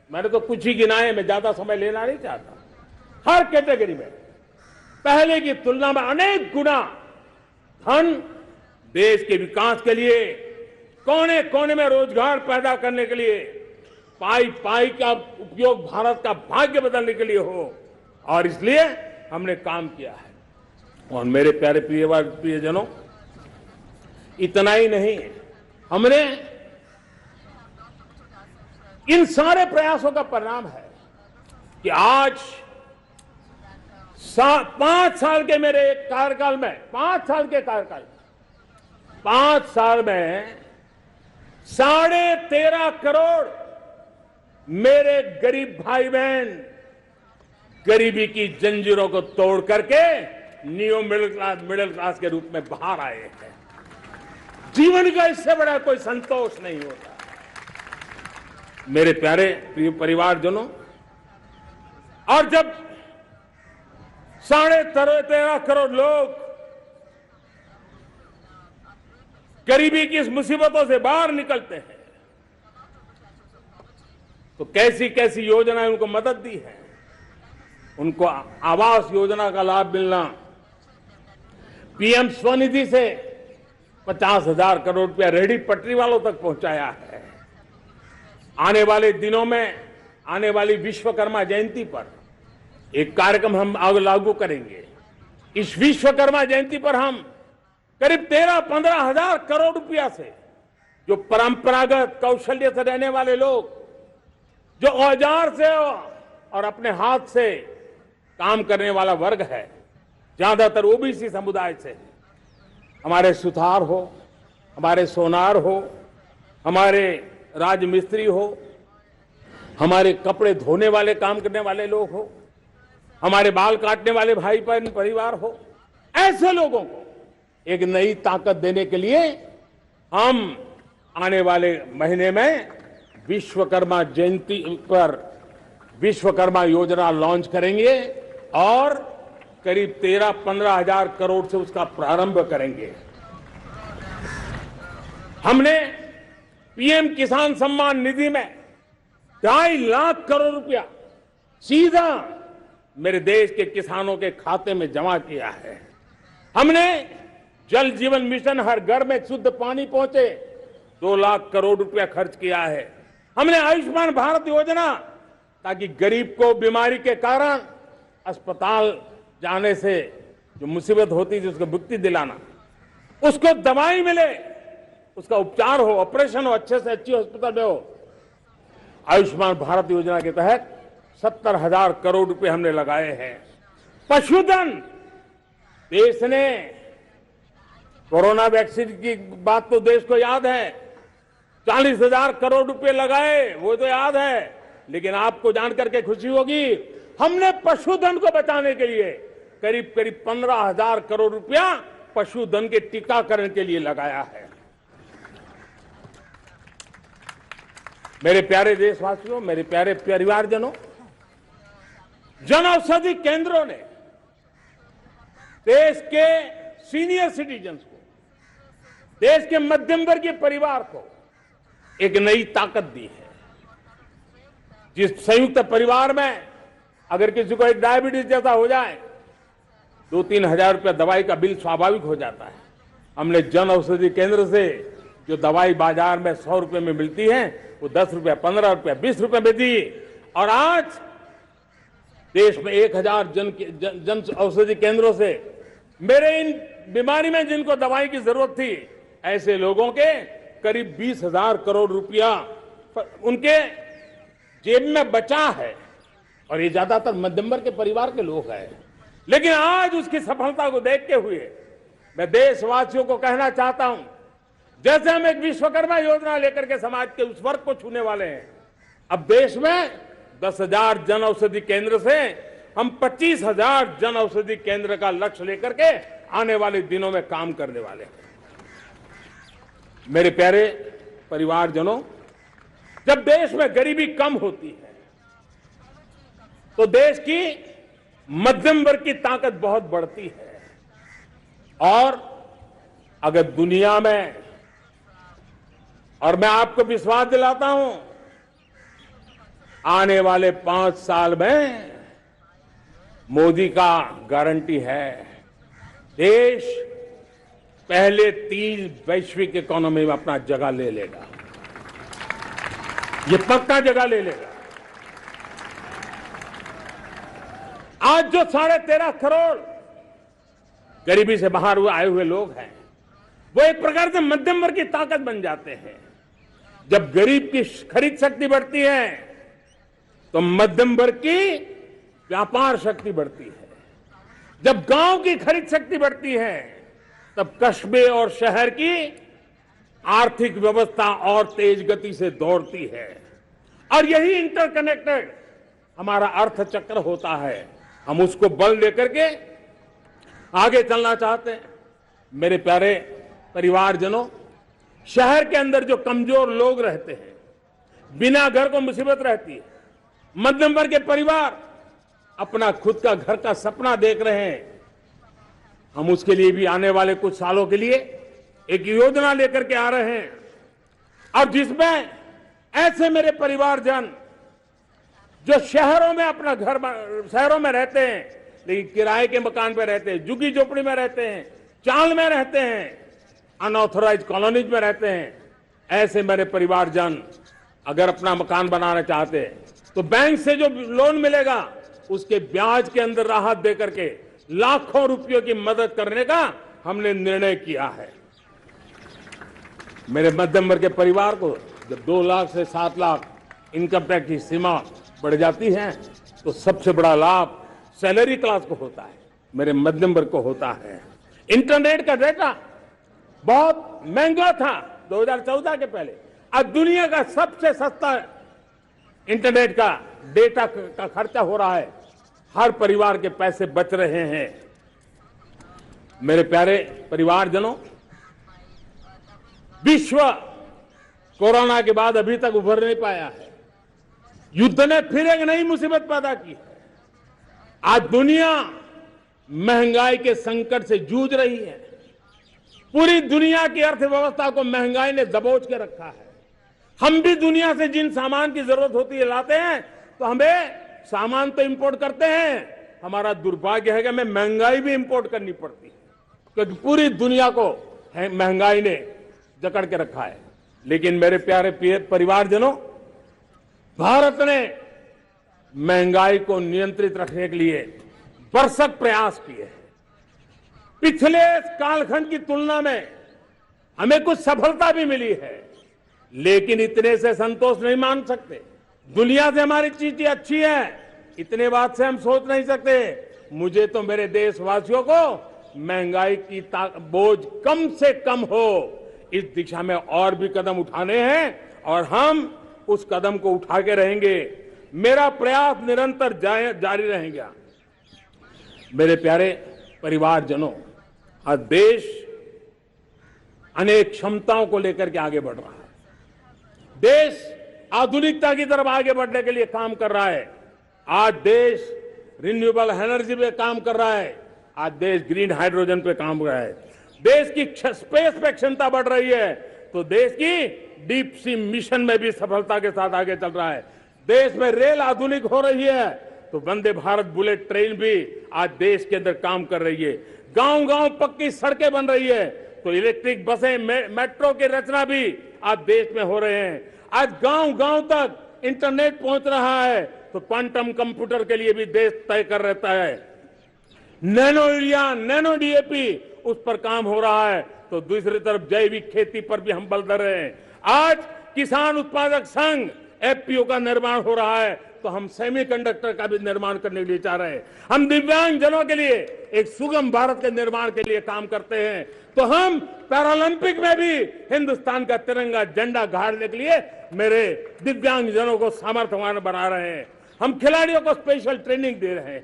[SPEAKER 1] मैंने तो कुछ ही गिनाए, मैं ज्यादा समय लेना नहीं चाहता। हर कैटेगरी में पहले की तुलना में अनेक गुना धन देश के विकास के लिए, कोने कोने में रोजगार पैदा करने के लिए, पाई पाई का उपयोग भारत का भाग्य बदलने के लिए हो, और इसलिए हमने काम किया है। और मेरे प्यारे प्रियजनों, इतना ही नहीं, हमने इन सारे प्रयासों का परिणाम है कि आज 5 साल के मेरे कार्यकाल में, 5 साल के कार्यकाल, 5 साल में 13.5 करोड़ मेरे गरीब भाई बहन गरीबी की जंजीरों को तोड़ करके न्यू मिडिल क्लास के रूप में बाहर आए हैं। जीवन का इससे बड़ा कोई संतोष नहीं होता। मेरे प्यारे प्रिय परिवारजनों, और जब 13.5 करोड़ लोग गरीबी की इस मुसीबतों से बाहर निकलते हैं, तो कैसी कैसी योजनाएं उनको मदद दी है। उनको आवास योजना का लाभ मिलना, पीएम स्वनिधि से 50,000 करोड़ रुपया रेहड़ी पटरी वालों तक पहुंचाया है। आने वाले दिनों में, आने वाली विश्वकर्मा जयंती पर एक कार्यक्रम हम लागू करेंगे। इस विश्वकर्मा जयंती पर हम करीब 13-15 हजार करोड़ रुपया से, जो परंपरागत कौशल्य से रहने वाले लोग, जो औजार से और अपने हाथ से काम करने वाला वर्ग है, ज्यादातर ओबीसी समुदाय से, हमारे सुथार हो, हमारे सोनार हो, हमारे राजमिस्त्री हो, हमारे कपड़े धोने वाले काम करने वाले लोग हो, हमारे बाल काटने वाले भाई बहन परिवार हो, ऐसे लोगों को एक नई ताकत देने के लिए हम आने वाले महीने में विश्वकर्मा जयंती पर विश्वकर्मा योजना लॉन्च करेंगे और करीब 13-15 हजार करोड़ से उसका प्रारंभ करेंगे। हमने पीएम किसान सम्मान निधि में 2.5 लाख करोड़ रुपया सीधा मेरे देश के किसानों के खाते में जमा किया है। हमने जल जीवन मिशन, हर घर में शुद्ध पानी पहुंचे, 2 लाख करोड़ रुपया खर्च किया है। हमने आयुष्मान भारत योजना, ताकि गरीब को बीमारी के कारण अस्पताल जाने से जो मुसीबत होती थी उसको मुक्ति दिलाना, उसको दवाई मिले, उसका उपचार हो, ऑपरेशन हो, अच्छे से अच्छी हॉस्पिटल में हो। आयुष्मान भारत योजना के तहत 70,000 करोड़ रुपए हमने लगाए हैं। पशुधन, देश ने कोरोना वैक्सीन की बात तो देश को याद है, 40,000 करोड़ रुपए लगाए, वो तो याद है। लेकिन आपको जानकर के खुशी होगी, हमने पशुधन को बचाने के लिए करीब करीब 15,000 करोड़ रुपया पशुधन के टीकाकरण के लिए लगाया है। मेरे प्यारे देशवासियों, मेरे प्यारे परिवारजनों, जन औषधि केंद्रों ने देश के सीनियर सिटीजन्स को, देश के मध्यम वर्गीय परिवार को एक नई ताकत दी है। जिस संयुक्त परिवार में अगर किसी को एक डायबिटीज जैसा हो जाए, 2-3 हजार रुपया दवाई का बिल स्वाभाविक हो जाता है। हमने जन औषधि केंद्र से जो दवाई बाजार में 100 रुपए में मिलती है, वो 10 रुपया, 15 रुपया, 20 रुपए में दी। और आज देश में 1000 जन औषधि केंद्रों से मेरे इन बीमारी में जिनको दवाई की जरूरत थी, ऐसे लोगों के करीब 20,000 करोड़ रुपया उनके जेब में बचा है। और ये ज्यादातर मध्यम वर्ग के परिवार के लोग हैं। लेकिन आज उसकी सफलता को देखते हुए मैं देशवासियों को कहना चाहता हूं, जैसे हम एक विश्वकर्मा योजना लेकर के समाज के उस वर्ग को छूने वाले हैं, अब देश में 10,000 जन औषधि केंद्र से हम 25,000 जन औषधि केंद्र का लक्ष्य लेकर के आने वाले दिनों में काम करने वाले हैं। मेरे प्यारे परिवारजनों, जब देश में गरीबी कम होती है तो देश की मध्यम वर्ग की ताकत बहुत बढ़ती है। और अगर दुनिया में, और मैं आपको विश्वास दिलाता हूं, आने वाले 5 साल में मोदी का गारंटी है, देश पहले 3 वैश्विक इकोनॉमी में अपना जगह ले लेगा। ये पक्का जगह ले लेगा। आज जो 13.5 करोड़ गरीबी से बाहर आए हुए लोग हैं, वो एक प्रकार से मध्यम वर्ग की ताकत बन जाते हैं। जब गरीब की खरीद शक्ति बढ़ती है तो मध्यम वर्ग की व्यापार शक्ति बढ़ती है। जब गांव की खरीद शक्ति बढ़ती है तब कस्बे और शहर की आर्थिक व्यवस्था और तेज गति से दौड़ती है। और यही इंटरकनेक्टेड हमारा अर्थ चक्र होता है। हम उसको बल लेकर के आगे चलना चाहते हैं। मेरे प्यारे परिवारजनों, शहर के अंदर जो कमजोर लोग रहते हैं, बिना घर को मुसीबत रहती है, मध्यम वर्ग के परिवार अपना खुद का घर का सपना देख रहे हैं, हम उसके लिए भी आने वाले कुछ सालों के लिए एक योजना लेकर के आ रहे हैं। और जिसमें ऐसे मेरे परिवारजन जो शहरों में अपना घर, शहरों में रहते हैं लेकिन किराए के मकान पे रहते हैं, झुग्गी झोपड़ी में रहते हैं, चाल में रहते हैं, अनऑथोराइज कॉलोनीज में रहते हैं, ऐसे मेरे परिवारजन अगर अपना मकान बनाना चाहते हैं तो बैंक से जो लोन मिलेगा उसके ब्याज के अंदर राहत देकर के लाखों रुपयों की मदद करने का हमने निर्णय किया है। मेरे मध्यम वर्ग के परिवार को जब 2 लाख से 7 लाख इनकम टैक्स की सीमा बढ़ जाती है तो सबसे बड़ा लाभ सैलरी क्लास को होता है, मेरे मध्यम वर्ग को होता है। इंटरनेट का डेटा बहुत महंगा था 2014 के पहले, आज दुनिया का सबसे सस्ता इंटरनेट का डेटा का खर्चा हो रहा है। हर परिवार के पैसे बच रहे हैं। मेरे प्यारे परिवारजनों, विश्व कोरोना के बाद अभी तक उभर नहीं पाया है। युद्ध ने फिर एक नई मुसीबत पैदा की है। आज दुनिया महंगाई के संकट से जूझ रही है। पूरी दुनिया की अर्थव्यवस्था को महंगाई ने दबोच के रखा है। हम भी दुनिया से जिन सामान की जरूरत होती है लाते हैं, तो हमें सामान तो इंपोर्ट करते हैं। हमारा दुर्भाग्य है कि हमें महंगाई भी इंपोर्ट करनी पड़ती है, क्योंकि पूरी दुनिया को महंगाई ने जकड़ के रखा है। लेकिन मेरे प्यारे परिवारजनों, भारत ने महंगाई को नियंत्रित रखने के लिए भरसक प्रयास किए हैं। पिछले कालखंड की तुलना में हमें कुछ सफलता भी मिली है, लेकिन इतने से संतोष नहीं मान सकते। दुनिया से हमारी चीजें अच्छी है, इतने बात से हम सोच नहीं सकते। मुझे तो मेरे देशवासियों को महंगाई की बोझ कम से कम हो, इस दिशा में और भी कदम उठाने हैं और हम उस कदम को उठा के रहेंगे। मेरा प्रयास निरंतर जारी रहेगा। मेरे प्यारे परिवारजनों, आज देश अनेक क्षमताओं को लेकर के आगे बढ़ रहा है। देश आधुनिकता की तरफ आगे बढ़ने के लिए काम कर रहा है। आज देश रिन्यूएबल एनर्जी पे काम कर रहा है। आज देश ग्रीन हाइड्रोजन पे काम कर रहा है। देश की स्पेस पे क्षमता बढ़ रही है तो देश की डीप सी मिशन में भी सफलता के साथ आगे चल रहा है। देश में रेल आधुनिक हो रही है तो वंदे भारत बुलेट ट्रेन भी आज देश के अंदर काम कर रही है। गांव गांव पक्की सड़कें बन रही है तो इलेक्ट्रिक बसें, मेट्रो की रचना भी आज देश में हो रहे हैं। आज गांव गांव तक इंटरनेट पहुंच रहा है तो क्वांटम कंप्यूटर के लिए भी देश तय कर रहता है। नैनो यूरिया, नैनो डीएपी उस पर काम हो रहा है तो दूसरी तरफ जैविक खेती पर भी हम बल दे रहे हैं। आज किसान उत्पादक संघ एफपीओ का निर्माण हो रहा है तो हम सेमीकंडक्टर का भी निर्माण करने के लिए चाह रहे हैं। हम दिव्यांग जनों के लिए एक सुगम भारत के निर्माण के लिए काम करते हैं तो हम पैरालंपिक में भी हिंदुस्तान का तिरंगा झंडा गाड़ने के लिए मेरे दिव्यांग जनों को सामर्थ्यवान बना रहे हैं। हम खिलाड़ियों को स्पेशल ट्रेनिंग दे रहे हैं।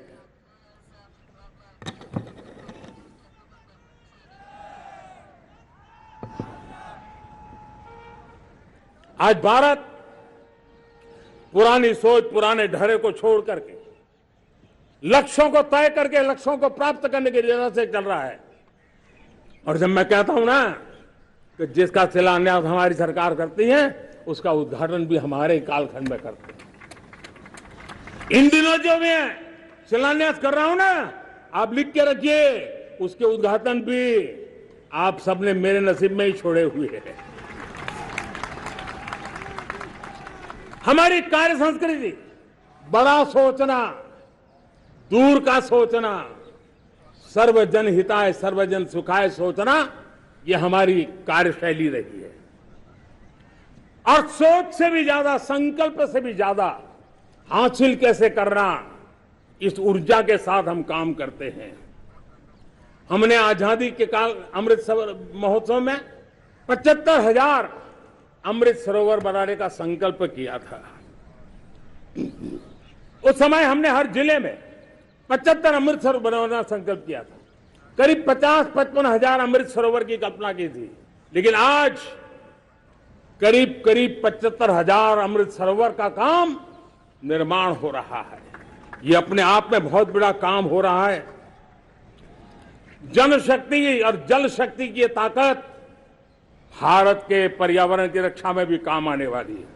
[SPEAKER 1] आज भारत पुरानी सोच, पुराने ढर्रे को छोड़ करके लक्ष्यों को तय करके लक्ष्यों को प्राप्त करने की दिशा से चल रहा है। और जब मैं कहता हूं ना कि जिसका शिलान्यास हमारी सरकार करती है उसका उद्घाटन भी हमारे कालखंड में करते हैं। इन दिनों जो मैं शिलान्यास कर रहा हूं ना, आप लिख के रखिए, उसके उद्घाटन भी आप सबने मेरे नसीब में ही छोड़े हुए हैं। हमारी कार्य संस्कृति बड़ा सोचना, दूर का सोचना, सर्वजन हिताय सर्वजन सुखाय सोचना, यह हमारी कार्यशैली रही है। और सोच से भी ज्यादा, संकल्प से भी ज्यादा हासिल कैसे करना, इस ऊर्जा के साथ हम काम करते हैं। हमने आजादी के काल अमृत महोत्सव में 75,000 अमृत सरोवर बनाने का संकल्प किया था। उस समय हमने हर जिले में 75 अमृत सरोवर बनाने का संकल्प किया था। करीब 50-55 हजार अमृत सरोवर की कल्पना की थी, लेकिन आज करीब 75,000 अमृत सरोवर का काम निर्माण हो रहा है। यह अपने आप में बहुत बड़ा काम हो रहा है। जनशक्ति और जल शक्ति की ताकत भारत के पर्यावरण की रक्षा में भी काम आने वाली है।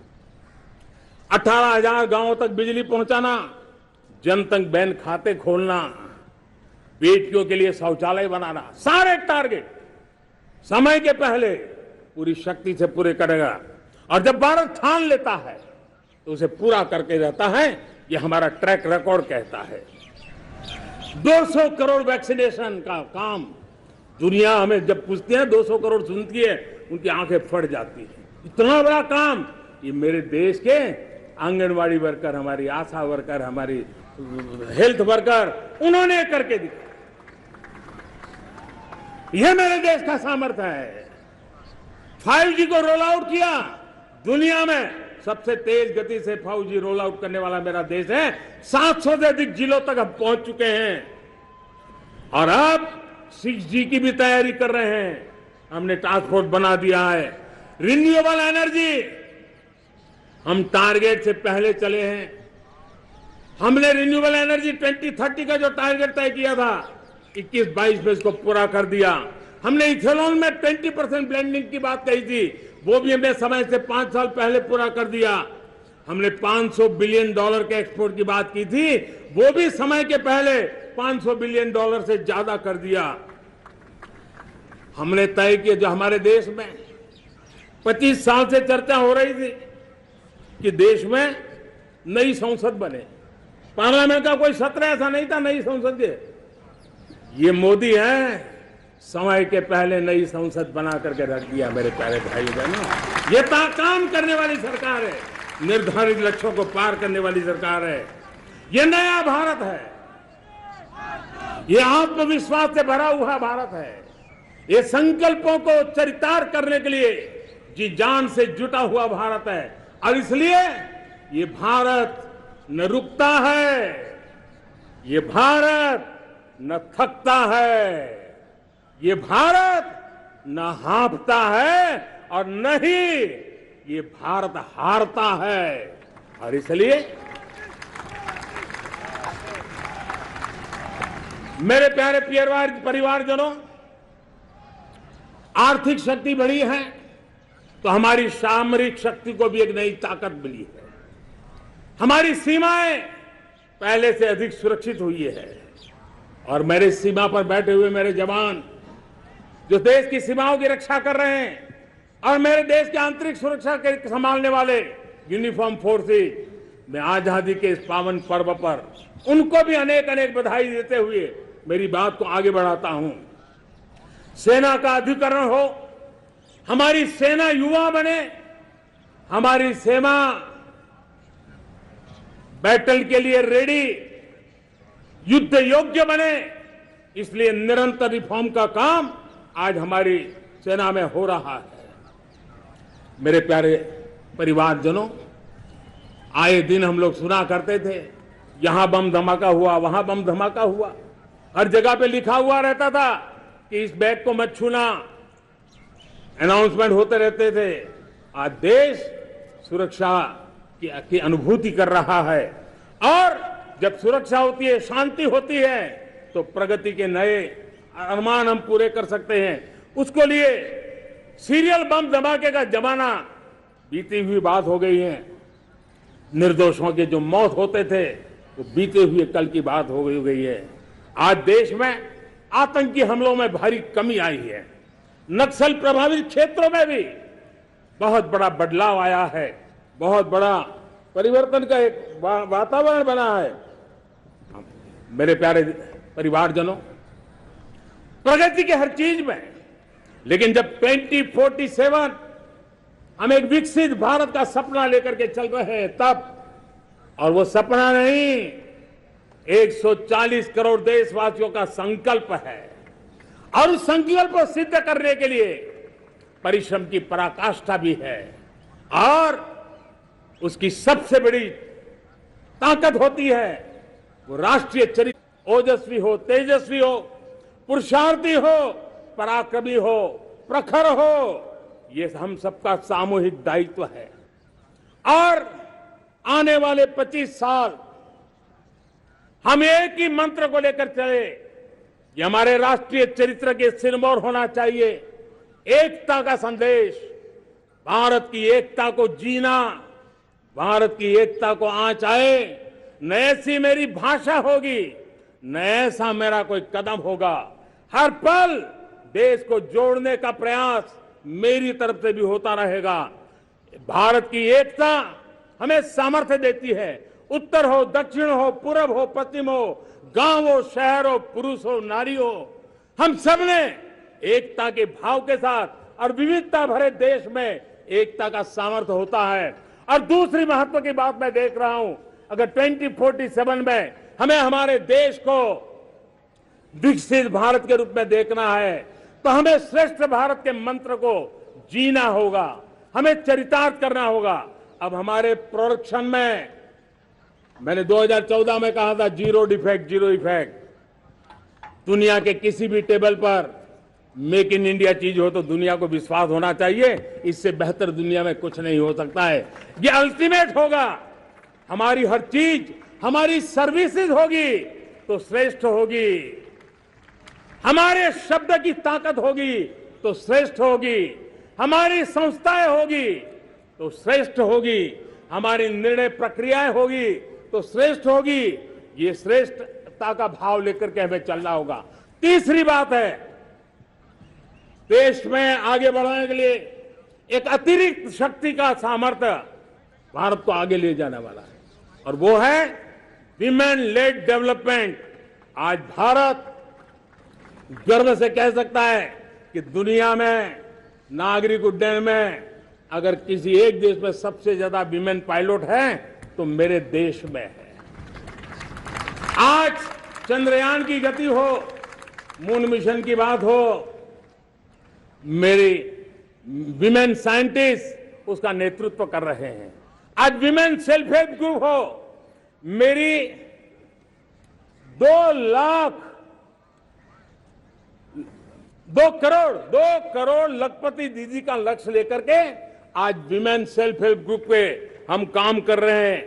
[SPEAKER 1] 18,000 गांवों तक बिजली पहुंचाना, जनधन बैंक खाते खोलना, बेटियों के लिए शौचालय बनाना, सारे टारगेट समय के पहले पूरी शक्ति से पूरे करेगा। और जब भारत ठान लेता है तो उसे पूरा करके रहता है। यह हमारा ट्रैक रिकॉर्ड कहता है। 200 करोड़ वैक्सीनेशन का काम, दुनिया हमें जब पूछती है 200 करोड़ सुनती है, उनकी आंखें फट जाती है। इतना बड़ा काम ये मेरे देश के आंगनवाड़ी वर्कर, हमारी आशा वर्कर, हमारी हेल्थ वर्कर, उन्होंने करके दिखाया। यह मेरे देश का सामर्थ्य है। 5G को रोल आउट किया, दुनिया में सबसे तेज गति से 5G रोल आउट करने वाला मेरा देश है। 700 से अधिक जिलों तक हम पहुंच चुके हैं और अब 6G की भी तैयारी कर रहे हैं। हमने टास्क फोर्स बना दिया है। रिन्यूएबल एनर्जी, हम टारगेट से पहले चले हैं। हमने रिन्यूएबल एनर्जी 2030 का जो टारगेट तय किया था 21-22 में इसको पूरा कर दिया। हमने इथेनॉल में 20% ब्लेंडिंग की बात कही थी, वो भी हमने समय से 5 साल पहले पूरा कर दिया। हमने $500 बिलियन के एक्सपोर्ट की बात की थी, वो भी समय के पहले $500 बिलियन से ज्यादा कर दिया। हमने तय किया, जो हमारे देश में 25 साल से चर्चा हो रही थी कि देश में नई संसद बने, पार्लियामेंट का कोई सत्र ऐसा नहीं था नई संसद के। ये मोदी है, समय के पहले नई संसद बना करके रख दिया। मेरे प्यारे भाई बहनों, ये काम करने वाली सरकार है, निर्धारित लक्ष्यों को पार करने वाली सरकार है। ये नया भारत है, ये आत्मविश्वास से भरा हुआ भारत है। ये संकल्पों को चरितार्थ करने के लिए जी जान से जुटा हुआ भारत है। और इसलिए ये भारत न रुकता है, ये भारत न थकता है, ये भारत न हाँफता है और न ही ये भारत हारता है। और इसलिए मेरे प्यारे परिवारजनों, आर्थिक शक्ति बढ़ी है तो हमारी सामरिक शक्ति को भी एक नई ताकत मिली है। हमारी सीमाएं पहले से अधिक सुरक्षित हुई है और मेरे सीमा पर बैठे हुए मेरे जवान जो देश की सीमाओं की रक्षा कर रहे हैं और मेरे देश की आंतरिक सुरक्षा के संभालने वाले यूनिफॉर्म फोर्सेस, मैं आजादी के इस पावन पर्व पर उनको भी अनेक अनेक बधाई देते हुए मेरी बात को आगे बढ़ाता हूं। सेना का अधिकरण हो, हमारी सेना युवा बने, हमारी सेना बैटल के लिए रेडी, युद्ध योग्य बने, इसलिए निरंतर रिफॉर्म का काम आज हमारी सेना में हो रहा है। मेरे प्यारे परिवारजनों, आए दिन हम लोग सुना करते थे, यहां बम धमाका हुआ, वहां बम धमाका हुआ, हर जगह पे लिखा हुआ रहता था कि इस बैग को मत छूना, अनाउंसमेंट होते रहते थे। आज देश सुरक्षा की अनुभूति कर रहा है और जब सुरक्षा होती है, शांति होती है, तो प्रगति के नए अरमान हम पूरे कर सकते हैं। उसको लिए सीरियल बम धमाके का जमाना बीती हुई बात हो गई है। निर्दोषों के जो मौत होते थे वो बीते हुए कल की बात हो गई है। आज देश में आतंकी हमलों में भारी कमी आई है। नक्सल प्रभावित क्षेत्रों में भी बहुत बड़ा बदलाव आया है, बहुत बड़ा परिवर्तन का एक वातावरण बना है। मेरे प्यारे परिवारजनों, प्रगति के हर चीज में, लेकिन जब 2047 हम एक विकसित भारत का सपना लेकर के चल रहे हैं तब, और वो सपना नहीं, 140 करोड़ देशवासियों का संकल्प है और उस संकल्प को सिद्ध करने के लिए परिश्रम की पराकाष्ठा भी है। और उसकी सबसे बड़ी ताकत होती है वो राष्ट्रीय चरित्र ओजस्वी हो, तेजस्वी हो, पुरुषार्थी हो, पराक्रमी हो, प्रखर हो, ये हम सबका सामूहिक दायित्व है। और आने वाले 25 साल हम एक ही मंत्र को लेकर चले, ये हमारे राष्ट्रीय चरित्र के सिरमौर होना चाहिए। एकता का संदेश, भारत की एकता को जीना, भारत की एकता को आंच आए, न ऐसी मेरी भाषा होगी, न ऐसा मेरा कोई कदम होगा। हर पल देश को जोड़ने का प्रयास मेरी तरफ से भी होता रहेगा। भारत की एकता हमें सामर्थ्य देती है। उत्तर हो, दक्षिण हो, पूर्व हो, पश्चिम हो, गांव हो, शहर हो, पुरुष हो, नारी हो, हम सब ने एकता के भाव के साथ और विविधता भरे देश में एकता का सामर्थ्य होता है। और दूसरी महत्व की बात मैं देख रहा हूं, अगर 2047 में हमें हमारे देश को विकसित भारत के रूप में देखना है तो हमें श्रेष्ठ भारत के मंत्र को जीना होगा, हमें चरितार्थ करना होगा। अब हमारे प्रोडक्शन में, मैंने 2014 में कहा था जीरो डिफेक्ट, जीरो इफेक्ट। दुनिया के किसी भी टेबल पर मेक इन इंडिया चीज हो तो दुनिया को विश्वास होना चाहिए, इससे बेहतर दुनिया में कुछ नहीं हो सकता है। ये अल्टीमेट होगा। हमारी हर चीज, हमारी सर्विसेज होगी तो श्रेष्ठ होगी, हमारे शब्द की ताकत होगी तो श्रेष्ठ होगी, हमारी संस्थाएं होगी तो श्रेष्ठ होगी, हमारी निर्णय प्रक्रियाएं होगी तो श्रेष्ठ होगी। ये श्रेष्ठता का भाव लेकर के हमें चलना होगा। तीसरी बात है, देश में आगे बढ़ाने के लिए एक अतिरिक्त शक्ति का सामर्थ्य भारत को आगे ले जाने वाला है, और वो है विमेन लेड डेवलपमेंट। आज भारत गर्व से कह सकता है कि दुनिया में नागरिक उड्डयन में अगर किसी एक देश में सबसे ज्यादा विमेन पायलट हैं तो मेरे देश में है। आज चंद्रयान की गति हो, मून मिशन की बात हो, मेरी विमेन साइंटिस्ट उसका नेतृत्व कर रहे हैं। आज विमेन सेल्फ हेल्प ग्रुप हो, मेरी 2 करोड़ लखपति दीदी का लक्ष्य लेकर के आज विमेन सेल्फ हेल्प ग्रुप पे हम काम कर रहे हैं।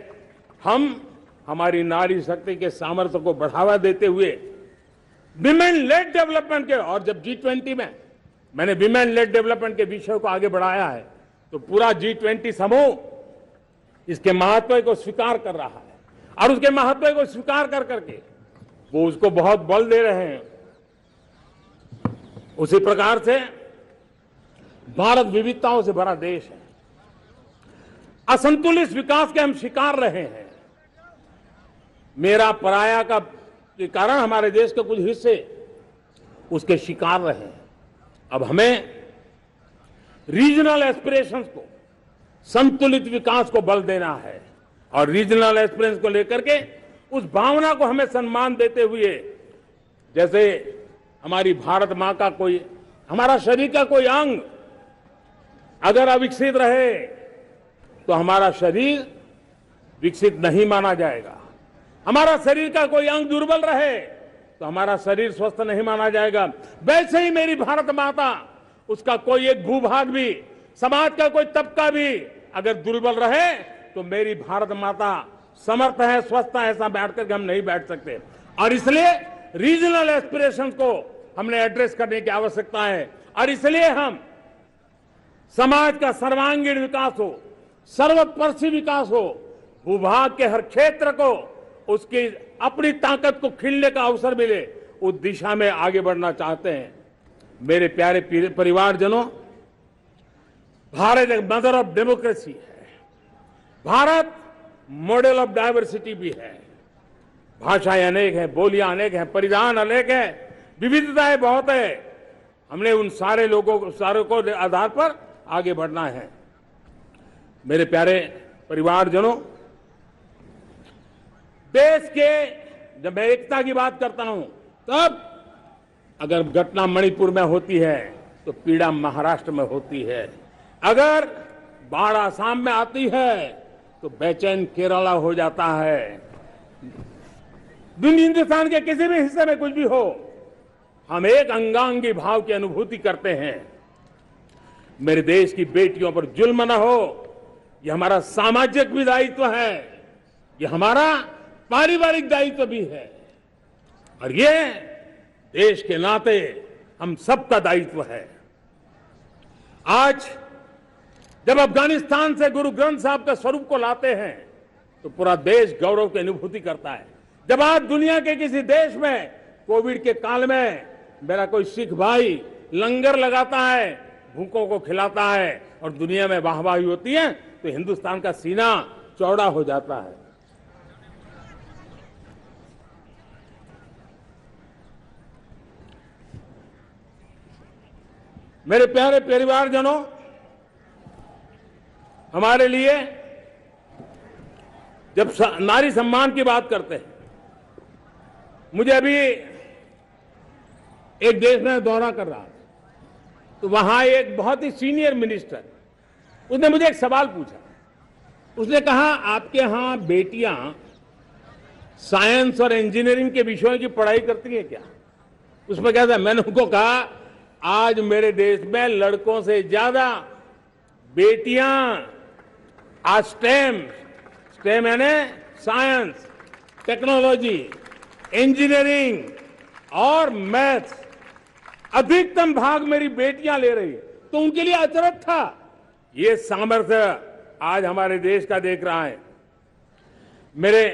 [SPEAKER 1] हम हमारी नारी शक्ति के सामर्थ्य को बढ़ावा देते हुए विमेन लेड डेवलपमेंट के, और जब G20 में मैंने विमेन लेड डेवलपमेंट के विषय को आगे बढ़ाया है तो पूरा G20 समूह इसके महत्व को स्वीकार कर रहा है और उसके महत्व को स्वीकार कर करके वो उसको बहुत बल दे रहे हैं। उसी प्रकार से भारत विविधताओं से भरा देश है। असंतुलित विकास के हम शिकार रहे हैं। मेरा पराया का के कारण हमारे देश के कुछ हिस्से उसके शिकार रहे हैं। अब हमें रीजनल एस्पिरेशंस को, संतुलित विकास को बल देना है और रीजनल एस्पिरेशंस को लेकर के उस भावना को हमें सम्मान देते हुए, जैसे हमारी भारत मां का कोई, हमारा शरीर का कोई अंग अगर अविकसित रहे तो हमारा शरीर विकसित नहीं माना जाएगा। हमारा शरीर का कोई अंग दुर्बल रहे तो हमारा शरीर स्वस्थ नहीं माना जाएगा। वैसे ही मेरी भारत माता, उसका कोई एक भूभाग भी, समाज का कोई तबका भी अगर दुर्बल रहे तो मेरी भारत माता समर्थ है, स्वस्थ है, ऐसा बैठ करके हम नहीं बैठ सकते। और इसलिए रीजनल एस्पिरेशंस को हमने एड्रेस करने की आवश्यकता है और इसलिए हम समाज का सर्वांगीण विकास हो, सर्वस्पर्शी विकास हो, भूभाग के हर क्षेत्र को उसकी अपनी ताकत को खिलने का अवसर मिले, उस दिशा में आगे बढ़ना चाहते हैं। मेरे प्यारे परिवारजनों, भारत एक मदर ऑफ डेमोक्रेसी है। भारत मॉडल ऑफ डाइवर्सिटी भी है। भाषाएं अनेक हैं, बोलियां अनेक हैं, परिधान अनेक हैं, विविधताएं बहुत है। हमने उन सारे लोगों को, सारों को आधार पर आगे बढ़ना है। मेरे प्यारे परिवारजनों, देश के जब मैं एकता की बात करता हूं तब अगर घटना मणिपुर में होती है तो पीड़ा महाराष्ट्र में होती है। अगर बाढ़ आसाम में आती है तो बेचैन केरला हो जाता है। हिंदुस्तान के किसी भी हिस्से में कुछ भी हो, हम एक अंगांगी भाव की अनुभूति करते हैं। मेरे देश की बेटियों पर जुल्म न हो, यह हमारा सामाजिक भी दायित्व है, यह हमारा पारिवारिक दायित्व भी है और ये देश के नाते हम सबका दायित्व है। आज जब अफगानिस्तान से गुरु ग्रंथ साहब के स्वरूप को लाते हैं तो पूरा देश गौरव की अनुभूति करता है। जब आज दुनिया के किसी देश में कोविड के काल में मेरा कोई सिख भाई लंगर लगाता है, भूखों को खिलाता है और दुनिया में वाहवाही होती है तो हिंदुस्तान का सीना चौड़ा हो जाता है। मेरे प्यारे परिवारजनों, हमारे लिए जब नारी सम्मान की बात करते हैं, मुझे अभी एक देश में दौरा कर रहा था तो वहां एक बहुत ही सीनियर मिनिस्टर, उसने मुझे एक सवाल पूछा। उसने कहा, आपके यहां बेटियां साइंस और इंजीनियरिंग के विषयों की पढ़ाई करती हैं क्या? उसमें क्या था? मैंने उनको कहा, आज मेरे देश में लड़कों से ज्यादा बेटियां आज स्टेम यानी साइंस, टेक्नोलॉजी, इंजीनियरिंग और मैथ्स, अधिकतम भाग मेरी बेटियां ले रही है। तो उनके लिए अचरज था। ये सामर्थ्य आज हमारे देश का देख रहा है। मेरे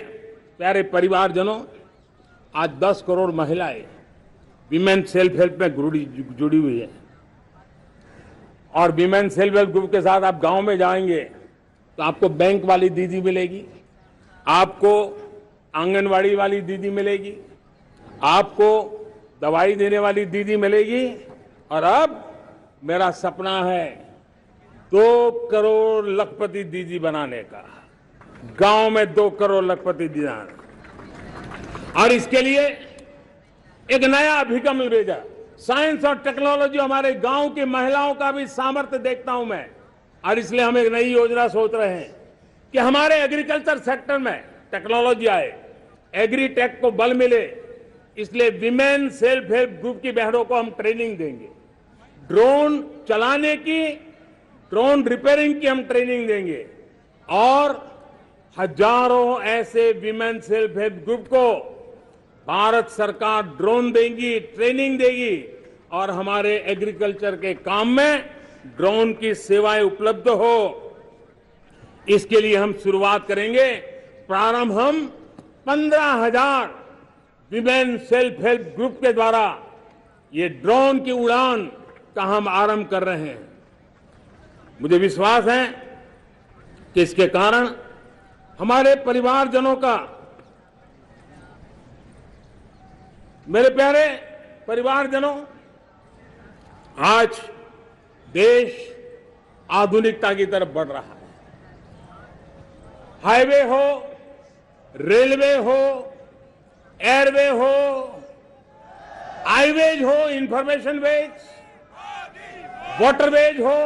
[SPEAKER 1] प्यारे परिवारजनों, आज 10 करोड़ महिलाएं विमेन सेल्फ हेल्प में जुड़ी हुई है और विमेन सेल्फ हेल्प ग्रुप के साथ आप गांव में जाएंगे तो आपको बैंक वाली दीदी मिलेगी, आपको आंगनवाड़ी वाली दीदी मिलेगी, आपको दवाई देने वाली दीदी मिलेगी और अब मेरा सपना है 2 करोड़ लखपति दीदी बनाने का, गांव में 2 करोड़ लखपति दीदी। और इसके लिए एक नया अभिगम भेजा, साइंस और टेक्नोलॉजी, हमारे गांव की महिलाओं का भी सामर्थ्य देखता हूं मैं। और इसलिए हम एक नई योजना सोच रहे हैं कि हमारे एग्रीकल्चर सेक्टर में टेक्नोलॉजी आए, एग्रीटेक को बल मिले। इसलिए विमेन सेल्फ हेल्प ग्रुप की बहनों को हम ट्रेनिंग देंगे, ड्रोन चलाने की, ड्रोन रिपेयरिंग की हम ट्रेनिंग देंगे और हजारों ऐसे विमेन सेल्फ हेल्प ग्रुप को भारत सरकार ड्रोन देगी, ट्रेनिंग देगी और हमारे एग्रीकल्चर के काम में ड्रोन की सेवाएं उपलब्ध हो। इसके लिए हम शुरुआत करेंगे। प्रारंभ हम 15,000 विमेन सेल्फ हेल्प ग्रुप के द्वारा ये ड्रोन की उड़ान का हम आरंभ कर रहे हैं। मुझे विश्वास है कि इसके कारण हमारे परिवारजनों का, मेरे प्यारे परिवारजनों, आज देश आधुनिकता की तरफ बढ़ रहा है। हाईवे हो, रेलवे हो, एयरवे हो, हाईवेज हो, इंफॉर्मेशन वेज, वाटरवेज हो,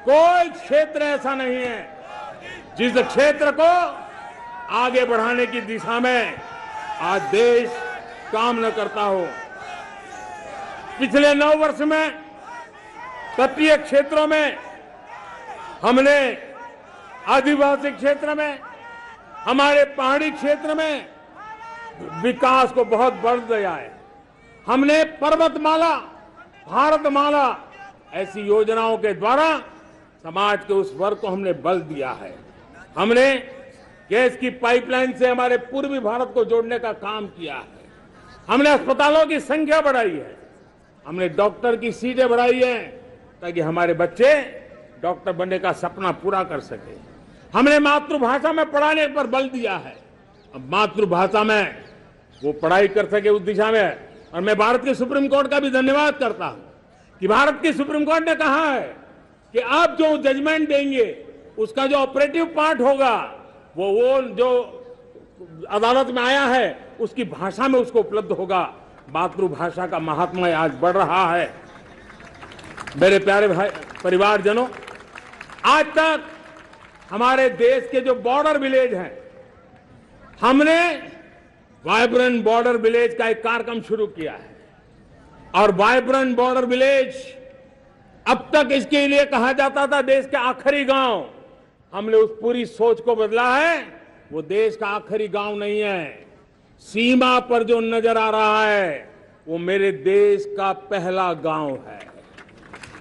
[SPEAKER 1] कोई क्षेत्र ऐसा नहीं है जिस क्षेत्र को आगे बढ़ाने की दिशा में आज देश काम न करता हो। पिछले 9 वर्ष में तटीय क्षेत्रों में हमने, आदिवासी क्षेत्र में, हमारे पहाड़ी क्षेत्र में विकास को बहुत बल दिया है। हमने पर्वतमाला, भारतमाला ऐसी योजनाओं के द्वारा समाज के उस वर्ग को हमने बल दिया है। हमने गैस की पाइपलाइन से हमारे पूर्वी भारत को जोड़ने का काम किया है। हमने अस्पतालों की संख्या बढ़ाई है। हमने डॉक्टर की सीटें बढ़ाई है ताकि हमारे बच्चे डॉक्टर बनने का सपना पूरा कर सके। हमने मातृभाषा में पढ़ाने पर बल दिया है। अब मातृभाषा में वो पढ़ाई कर सके उस दिशा में। और मैं भारत के सुप्रीम कोर्ट का भी धन्यवाद करता हूं कि भारत की सुप्रीम कोर्ट ने कहा है कि आप जो जजमेंट देंगे उसका जो ऑपरेटिव पार्ट होगा वो जो अदालत में आया है उसकी भाषा में उसको उपलब्ध होगा। मातृभाषा का महात्मा आज बढ़ रहा है। मेरे प्यारे भाई परिवारजनों, आज तक हमारे देश के जो बॉर्डर विलेज हैं, हमने वाइब्रेंट बॉर्डर विलेज का एक कार्यक्रम शुरू किया है। और वाइब्रेंट बॉर्डर विलेज, अब तक इसके लिए कहा जाता था देश के आखिरी गांव। हमने उस पूरी सोच को बदला है। वो देश का आखिरी गांव नहीं है। सीमा पर जो नजर आ रहा है वो मेरे देश का पहला गांव है।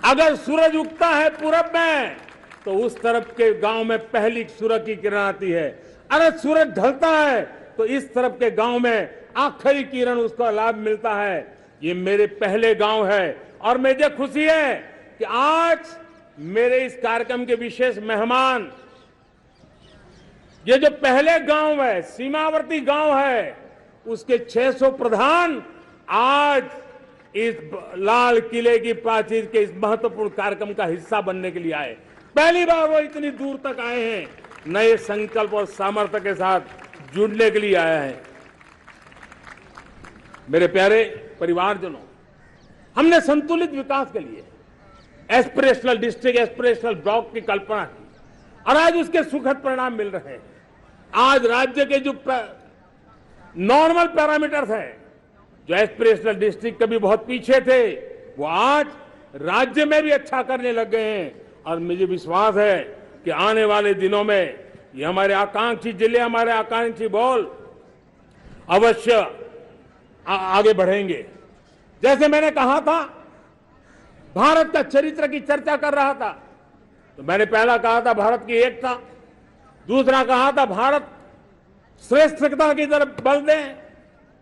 [SPEAKER 1] अगर सूरज उगता है पूरब में तो उस तरफ के गांव में पहली सूरज की किरण आती है। अगर सूरज ढलता है तो इस तरफ के गांव में आखिरी किरण उसका लाभ मिलता है। ये मेरे पहले गांव है और मुझे खुशी है कि आज मेरे इस कार्यक्रम के विशेष मेहमान, ये जो पहले गांव है, सीमावर्ती गांव है, उसके 600 प्रधान आज इस लाल किले की प्राचीर के इस महत्वपूर्ण कार्यक्रम का हिस्सा बनने के लिए आए। पहली बार वो इतनी दूर तक आए हैं, नए संकल्प और सामर्थ्य के साथ जुड़ने के लिए आए हैं। मेरे प्यारे परिवारजनों, हमने संतुलित विकास के लिए एस्पिरेशनल डिस्ट्रिक्ट, एस्पिरेशनल ब्लॉक की कल्पना की और आज उसके सुखद परिणाम मिल रहे हैं। आज राज्य के जो नॉर्मल पैरामीटर्स हैं, जो एस्पिरेशनल डिस्ट्रिक्ट कभी बहुत पीछे थे, वो आज राज्य में भी अच्छा करने लग गए हैं। और मुझे विश्वास है कि आने वाले दिनों में ये हमारे आकांक्षी जिले, हमारे आकांक्षी बॉल अवश्य आगे बढ़ेंगे। जैसे मैंने कहा था, भारत का चरित्र की चर्चा कर रहा था तो मैंने पहला कहा था भारत की एकता, दूसरा कहा था भारत श्रेष्ठता की तरफ बल दें,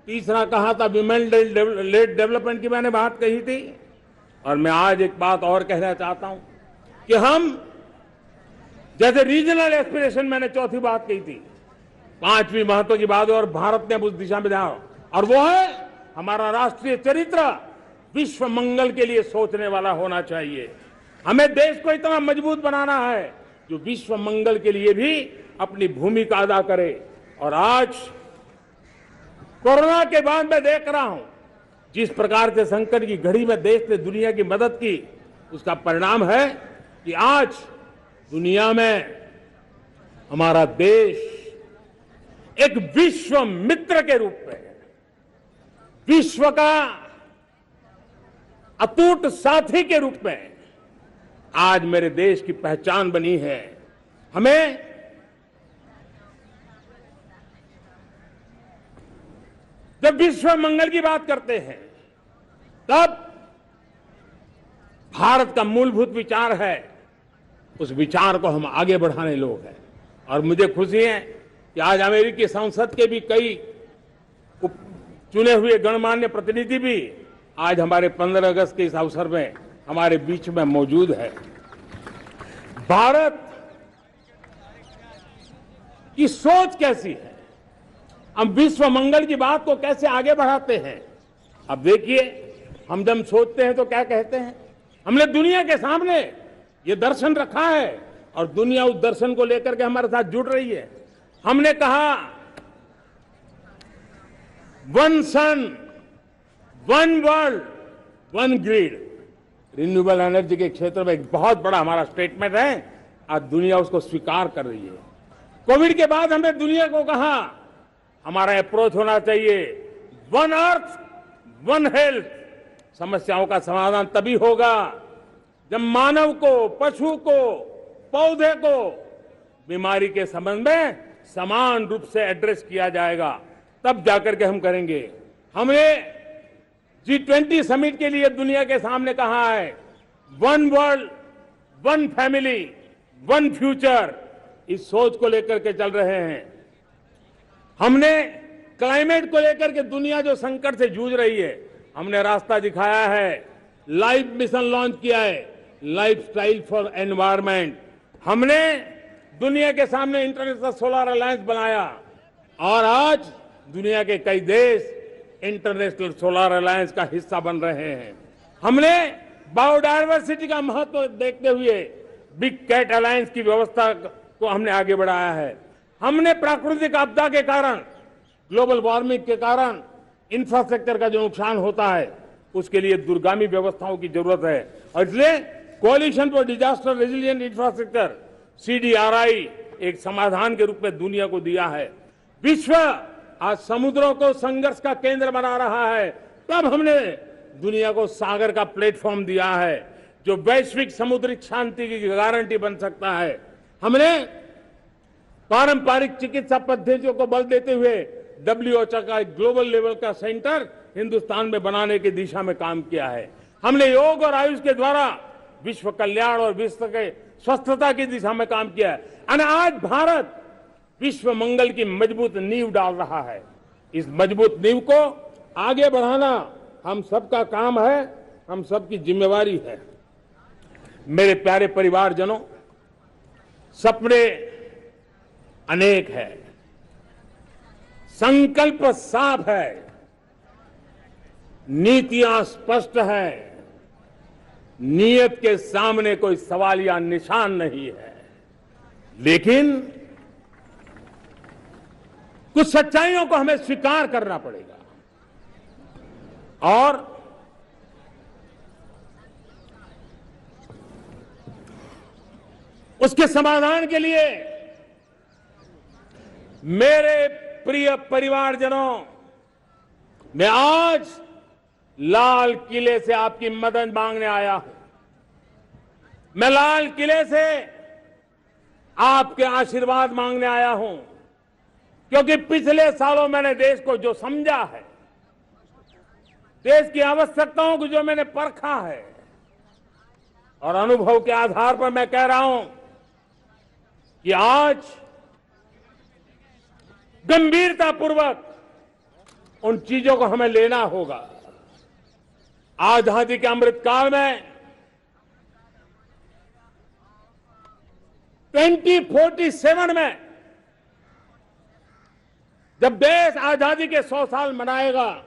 [SPEAKER 1] तीसरा कहा था विमेन लेड डेवलपमेंट की मैंने बात कही थी। और मैं आज एक बात और कहना चाहता हूं कि हम जैसे रीजनल एस्पिरेशन, मैंने चौथी बात कही थी, पांचवी महत्व की बात, और भारत ने उस दिशा में ध्यान, और वो है हमारा राष्ट्रीय चरित्र विश्व मंगल के लिए सोचने वाला होना चाहिए। हमें देश को इतना मजबूत बनाना है जो विश्व मंगल के लिए भी अपनी भूमिका अदा करे। और आज कोरोना के बाद मैं देख रहा हूं जिस प्रकार से संकट की घड़ी में देश ने दुनिया की मदद की, उसका परिणाम है कि आज दुनिया में हमारा देश एक विश्व मित्र के रूप में, विश्व का अटूट साथी के रूप में आज मेरे देश की पहचान बनी है। हमें जब विश्व मंगल की बात करते हैं तब भारत का मूलभूत विचार है, उस विचार को हम आगे बढ़ाने लोग हैं। और मुझे खुशी है कि आज अमेरिकी संसद के भी कई चुने हुए गणमान्य प्रतिनिधि भी आज हमारे 15 अगस्त के इस अवसर में हमारे बीच में मौजूद है। भारत की सोच कैसी है, हम विश्व मंगल की बात को कैसे आगे बढ़ाते हैं। अब देखिए, हम जब सोचते हैं तो क्या कहते हैं, हमने दुनिया के सामने ये दर्शन रखा है और दुनिया उस दर्शन को लेकर के हमारे साथ जुड़ रही है। हमने कहा one sun, one world, one grid. Renewable energy के क्षेत्र में एक बहुत बड़ा हमारा स्टेटमेंट है, आज दुनिया उसको स्वीकार कर रही है। कोविड के बाद हमने दुनिया को कहा हमारा अप्रोच होना चाहिए वन अर्थ, वन हेल्थ। समस्याओं का समाधान तभी होगा जब मानव को, पशु को, पौधे को बीमारी के संबंध में समान रूप से एड्रेस किया जाएगा, तब जाकर के हम करेंगे। हमने G20 समिट के लिए दुनिया के सामने कहा है one world, one family, one future. इस सोच को लेकर के चल रहे हैं। हमने क्लाइमेट को लेकर के दुनिया जो संकट से जूझ रही है, हमने रास्ता दिखाया है, लाइफ मिशन लॉन्च किया है, लाइफस्टाइल फॉर एनवायरमेंट। हमने दुनिया के सामने इंटरनेशनल सोलर अलायंस बनाया और आज दुनिया के कई देश इंटरनेशनल सोलर अलायंस का हिस्सा बन रहे हैं। हमने बायोडायवर्सिटी का महत्व देखते हुए बिग कैट अलायंस की व्यवस्था को हमने आगे बढ़ाया है। हमने प्राकृतिक आपदा के कारण, ग्लोबल वार्मिंग के कारण इंफ्रास्ट्रक्चर का जो नुकसान होता है, उसके लिए दूरगामी व्यवस्थाओं की जरूरत है और इसलिए coalition for disaster resilient infrastructure CDRI एक समाधान के रूप में दुनिया को दिया है। विश्व आज समुद्रों को संघर्ष का केंद्र बना रहा है, तब हमने दुनिया को सागर का प्लेटफॉर्म दिया है जो वैश्विक समुद्री शांति की गारंटी बन सकता है। हमने पारंपरिक चिकित्सा पद्धतियों को बल देते हुए WHO का एक ग्लोबल लेवल का सेंटर हिंदुस्तान में बनाने की दिशा में काम किया है। हमने योग और आयुष के द्वारा विश्व कल्याण और विश्व के स्वस्थता की दिशा में काम किया है और आज भारत विश्व मंगल की मजबूत नींव डाल रहा है। इस मजबूत नींव को आगे बढ़ाना हम सबका काम है, हम सबकी जिम्मेवारी है। मेरे प्यारे परिवारजनों, सपने अनेक है, संकल्प साफ है, नीतियां स्पष्ट है, नियत के सामने कोई सवाल या निशान नहीं है, लेकिन कुछ सच्चाइयों को हमें स्वीकार करना पड़ेगा और उसके समाधान के लिए मेरे प्रिय परिवारजनों, मैं आज लाल किले से आपकी मदद मांगने आया हूं। मैं लाल किले से आपके आशीर्वाद मांगने आया हूं, क्योंकि पिछले सालों मैंने देश को जो समझा है, देश की आवश्यकताओं को जो मैंने परखा है और अनुभव के आधार पर मैं कह रहा हूं कि आज गंभीरतापूर्वक उन चीजों को हमें लेना होगा। आजादी के अमृतकाल में 2047 में जब देश आजादी के 100 साल मनाएगा,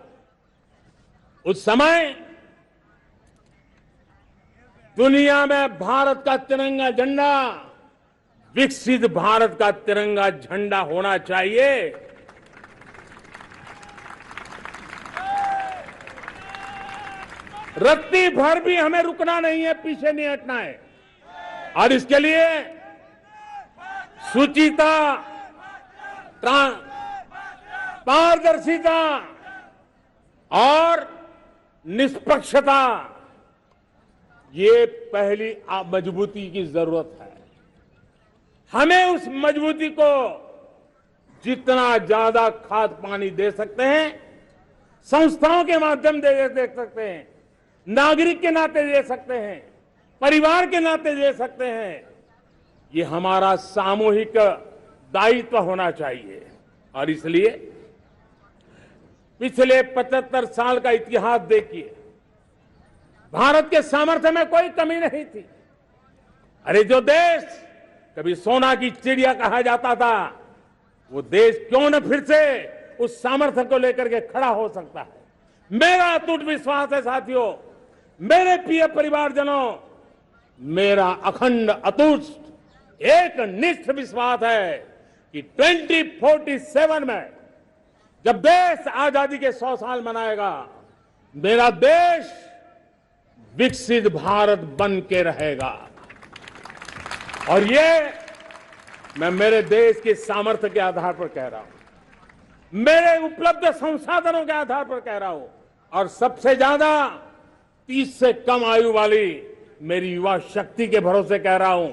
[SPEAKER 1] उस समय दुनिया में भारत का तिरंगा झंडा विकसित भारत का तिरंगा झंडा होना चाहिए। रत्ती भर भी हमें रुकना नहीं है, पीछे नहीं हटना है। और इसके लिए शुचिता, पारदर्शिता और निष्पक्षता, ये पहली मजबूती की जरूरत है। हमें उस मजबूती को जितना ज्यादा खाद पानी दे सकते हैं, संस्थाओं के माध्यम से दे सकते हैं, नागरिक के नाते दे सकते हैं, परिवार के नाते दे सकते हैं, ये हमारा सामूहिक दायित्व होना चाहिए। और इसलिए पिछले 75 साल का इतिहास देखिए, भारत के सामर्थ्य में कोई कमी नहीं थी। अरे जो देश कभी सोना की चिड़िया कहा जाता था, वो देश क्यों न फिर से उस सामर्थ्य को लेकर के खड़ा हो सकता है। मेरा अटूट विश्वास है साथियों, मेरे प्रिय परिवारजनों, मेरा अखंड अटूट एक निष्ठ विश्वास है कि 2047 में जब देश आजादी के 100 साल मनाएगा, मेरा देश विकसित भारत बन के रहेगा। और ये मैं मेरे देश के सामर्थ्य के आधार पर कह रहा हूं, मेरे उपलब्ध संसाधनों के आधार पर कह रहा हूं, और सबसे ज्यादा 30 से कम आयु वाली मेरी युवा शक्ति के भरोसे कह रहा हूं,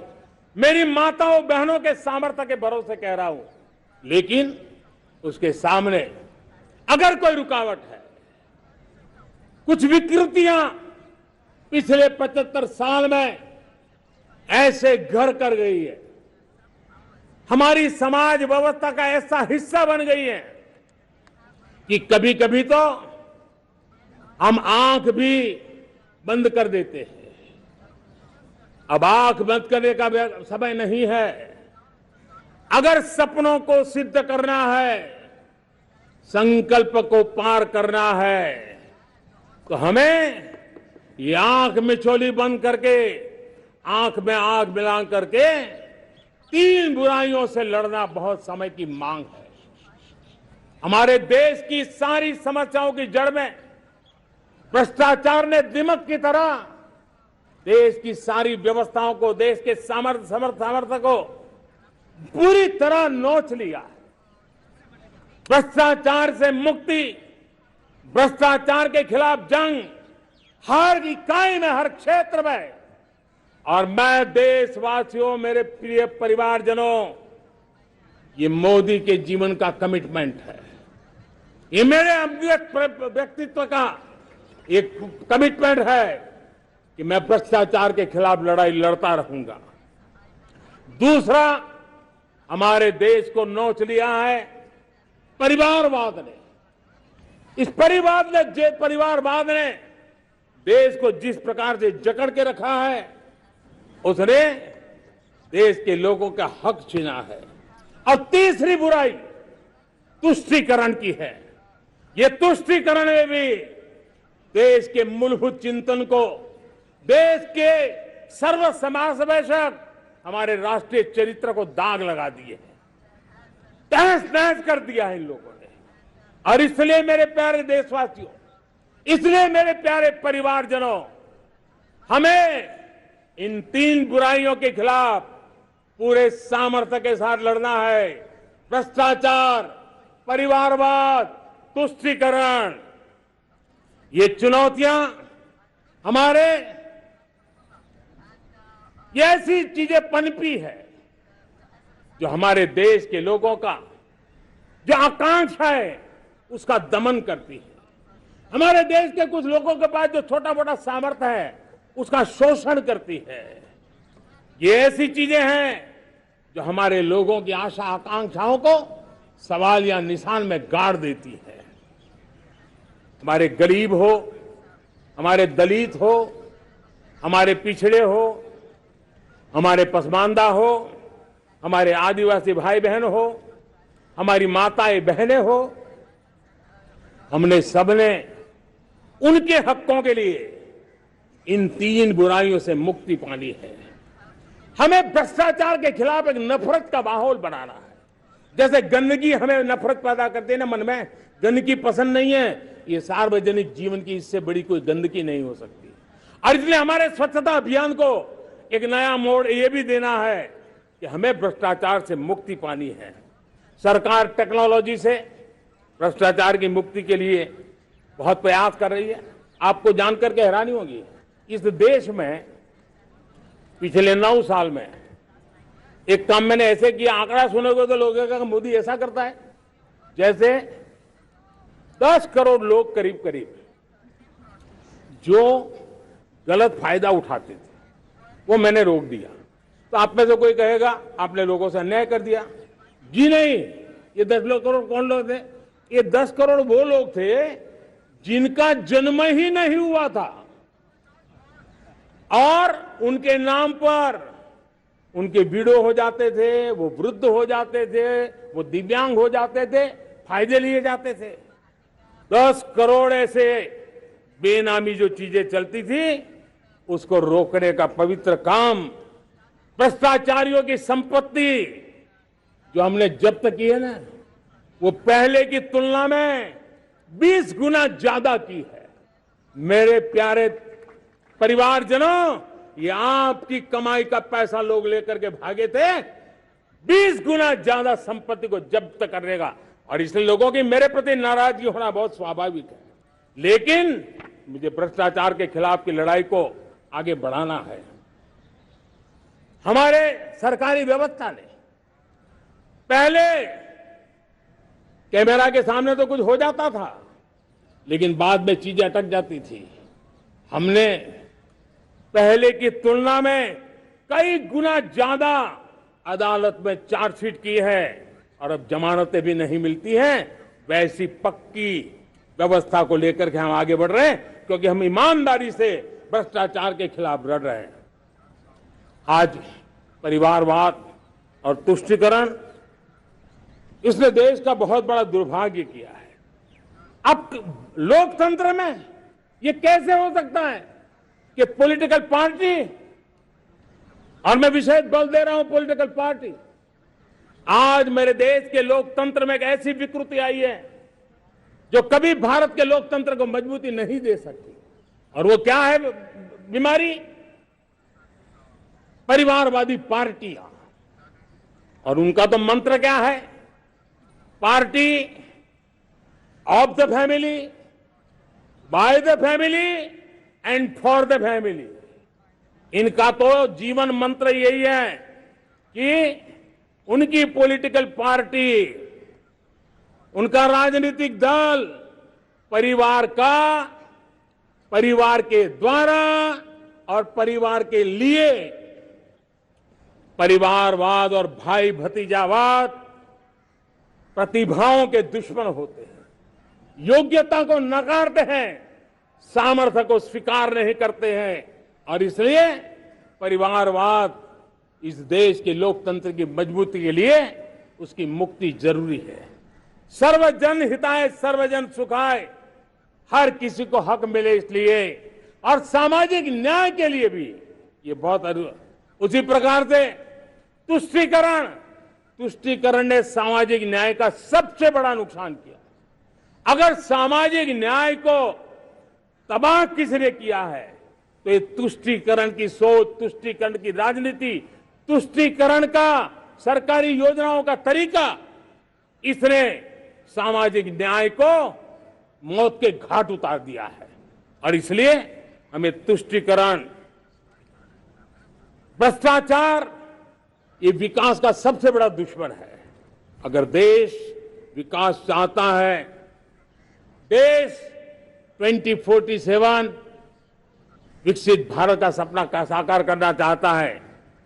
[SPEAKER 1] मेरी माताओं बहनों के सामर्थ्य के भरोसे कह रहा हूं। लेकिन उसके सामने अगर कोई रुकावट है, कुछ विकृतियां पिछले 75 साल में ऐसे घर कर गई है, हमारी समाज व्यवस्था का ऐसा हिस्सा बन गई है कि कभी कभी तो हम आंख भी बंद कर देते हैं। अब आंख बंद करने का समय नहीं है। अगर सपनों को सिद्ध करना है, संकल्प को पार करना है, तो हमें ये आंख मिचौली बंद करके, आंख में आंख मिला करके 3 बुराइयों से लड़ना बहुत समय की मांग है। हमारे देश की सारी समस्याओं की जड़ में भ्रष्टाचार ने दिमक की तरह देश की सारी व्यवस्थाओं को, देश के सामर्थ्य को पूरी तरह नोच लिया है। भ्रष्टाचार से मुक्ति, भ्रष्टाचार के खिलाफ जंग हर इकाई में, हर क्षेत्र में। और मैं देशवासियों, मेरे प्रिय परिवारजनों, ये मोदी के जीवन का कमिटमेंट है, ये मेरे व्यक्तित्व का एक कमिटमेंट है कि मैं भ्रष्टाचार के खिलाफ लड़ाई लड़ता रहूंगा। दूसरा, हमारे देश को नोच लिया है परिवारवाद ने। इस परिवारवाद ने देश को जिस प्रकार से जकड़ के रखा है, उसने देश के लोगों का हक छीना है। और तीसरी बुराई तुष्टीकरण की है। ये तुष्टीकरण में भी देश के मूलभूत चिंतन को, देश के सर्व समावेशक हमारे राष्ट्रीय चरित्र को दाग लगा दिए हैं, तहस नहस कर दिया है इन लोगों ने। और इसलिए मेरे प्यारे देशवासियों, इसलिए मेरे प्यारे परिवारजनों, हमें इन 3 बुराइयों के खिलाफ पूरे सामर्थ्य के साथ लड़ना है। भ्रष्टाचार, परिवारवाद, तुष्टीकरण, ये चुनौतियां हमारे, ये ऐसी चीजें पनपी है जो हमारे देश के लोगों का जो आकांक्षा है उसका दमन करती है। हमारे देश के कुछ लोगों के पास जो छोटा मोटा सामर्थ्य है उसका शोषण करती है। ये ऐसी चीजें हैं जो हमारे लोगों की आशा आकांक्षाओं को सवाल या निशान में गाड़ देती है। हमारे गरीब हो, हमारे दलित हो, हमारे पिछड़े हो, हमारे पसमानदा हो, हमारे आदिवासी भाई बहन हो, हमारी माताएं बहनें हो, हमने सबने उनके हकों के लिए इन 3 बुराइयों से मुक्ति पानी है। हमें भ्रष्टाचार के खिलाफ एक नफरत का माहौल बनाना है। जैसे गंदगी हमें नफरत पैदा करती है ना मन में, गंदगी पसंद नहीं है, ये सार्वजनिक जीवन की इससे बड़ी कोई गंदगी नहीं हो सकती। और इसलिए हमारे स्वच्छता अभियान को एक नया मोड़ ये भी देना है कि हमें भ्रष्टाचार से मुक्ति पानी है। सरकार टेक्नोलॉजी से भ्रष्टाचार की मुक्ति के लिए बहुत प्रयास कर रही है। आपको जानकर के हैरानी होगी, इस देश में पिछले 9 साल में एक काम मैंने ऐसे किया, आंकड़ा सुनोगे तो लोग कहेंगे मोदी ऐसा करता है, जैसे 10 करोड़ लोग करीब करीब जो गलत फायदा उठाते थे वो मैंने रोक दिया। तो आप में से कोई कहेगा आपने लोगों से अन्याय कर दिया। जी नहीं, ये 10 करोड़ कौन लोग थे? ये 10 करोड़ वो लोग थे जिनका जन्म ही नहीं हुआ था और उनके नाम पर उनके विडो हो जाते थे, वो वृद्ध हो जाते थे, वो दिव्यांग हो जाते थे, फायदे लिए जाते थे। 10 करोड़ ऐसे बेनामी जो चीजें चलती थी उसको रोकने का पवित्र काम, भ्रष्टाचारियों की संपत्ति जो हमने जब्त की है ना, वो पहले की तुलना में 20 गुना ज्यादा की है। मेरे प्यारे परिवारजनों, ये आपकी कमाई का पैसा लोग लेकर के भागे थे, 20 गुना ज्यादा संपत्ति को जब्त करने का। और इसलिए लोगों की मेरे प्रति नाराजगी होना बहुत स्वाभाविक है, लेकिन मुझे भ्रष्टाचार के खिलाफ की लड़ाई को आगे बढ़ाना है। हमारे सरकारी व्यवस्था ने पहले कैमरा के सामने तो कुछ हो जाता था, लेकिन बाद में चीजें अटक जाती थी। हमने पहले की तुलना में कई गुना ज्यादा अदालत में चार्जशीट की है और अब जमानतें भी नहीं मिलती हैं। वैसी पक्की व्यवस्था को लेकर के हम आगे बढ़ रहे हैं, क्योंकि हम ईमानदारी से भ्रष्टाचार के खिलाफ लड़ रहे हैं। आज परिवारवाद और तुष्टीकरण, इसने देश का बहुत बड़ा दुर्भाग्य किया है। अब लोकतंत्र में ये कैसे हो सकता है कि पॉलिटिकल पार्टी, और मैं विशेष बल दे रहा हूं पॉलिटिकल पार्टी, आज मेरे देश के लोकतंत्र में एक ऐसी विकृति आई है जो कभी भारत के लोकतंत्र को मजबूती नहीं दे सकती। और वो क्या है बीमारी? परिवारवादी पार्टियां। और उनका तो मंत्र क्या है? Party of the family, by the family and for the family. इनका तो जीवन मंत्र यही है कि उनकी पॉलिटिकल पार्टी, उनका राजनीतिक दल परिवार का, परिवार के द्वारा और परिवार के लिए, परिवारवाद और भाई भतीजावाद प्रतिभाओं के दुश्मन होते हैं, योग्यता को नकारते हैं, सामर्थ्य को स्वीकार नहीं करते हैं। और इसलिए परिवारवाद इस देश के लोकतंत्र की मजबूती के लिए उसकी मुक्ति जरूरी है। सर्वजन हिताय सर्वजन सुखाय, हर किसी को हक मिले इसलिए, और सामाजिक न्याय के लिए भी ये बहुत। उसी प्रकार से तुष्टीकरण ने सामाजिक न्याय का सबसे बड़ा नुकसान किया। अगर सामाजिक न्याय को तबाह किसने किया है तो ये तुष्टीकरण की सोच, तुष्टीकरण की राजनीति, तुष्टीकरण का सरकारी योजनाओं का तरीका, इसने सामाजिक न्याय को मौत के घाट उतार दिया है। और इसलिए हमें तुष्टीकरण, भ्रष्टाचार, ये विकास का सबसे बड़ा दुश्मन है। अगर देश विकास चाहता है, देश 2047 विकसित भारत का सपना का साकार करना चाहता है,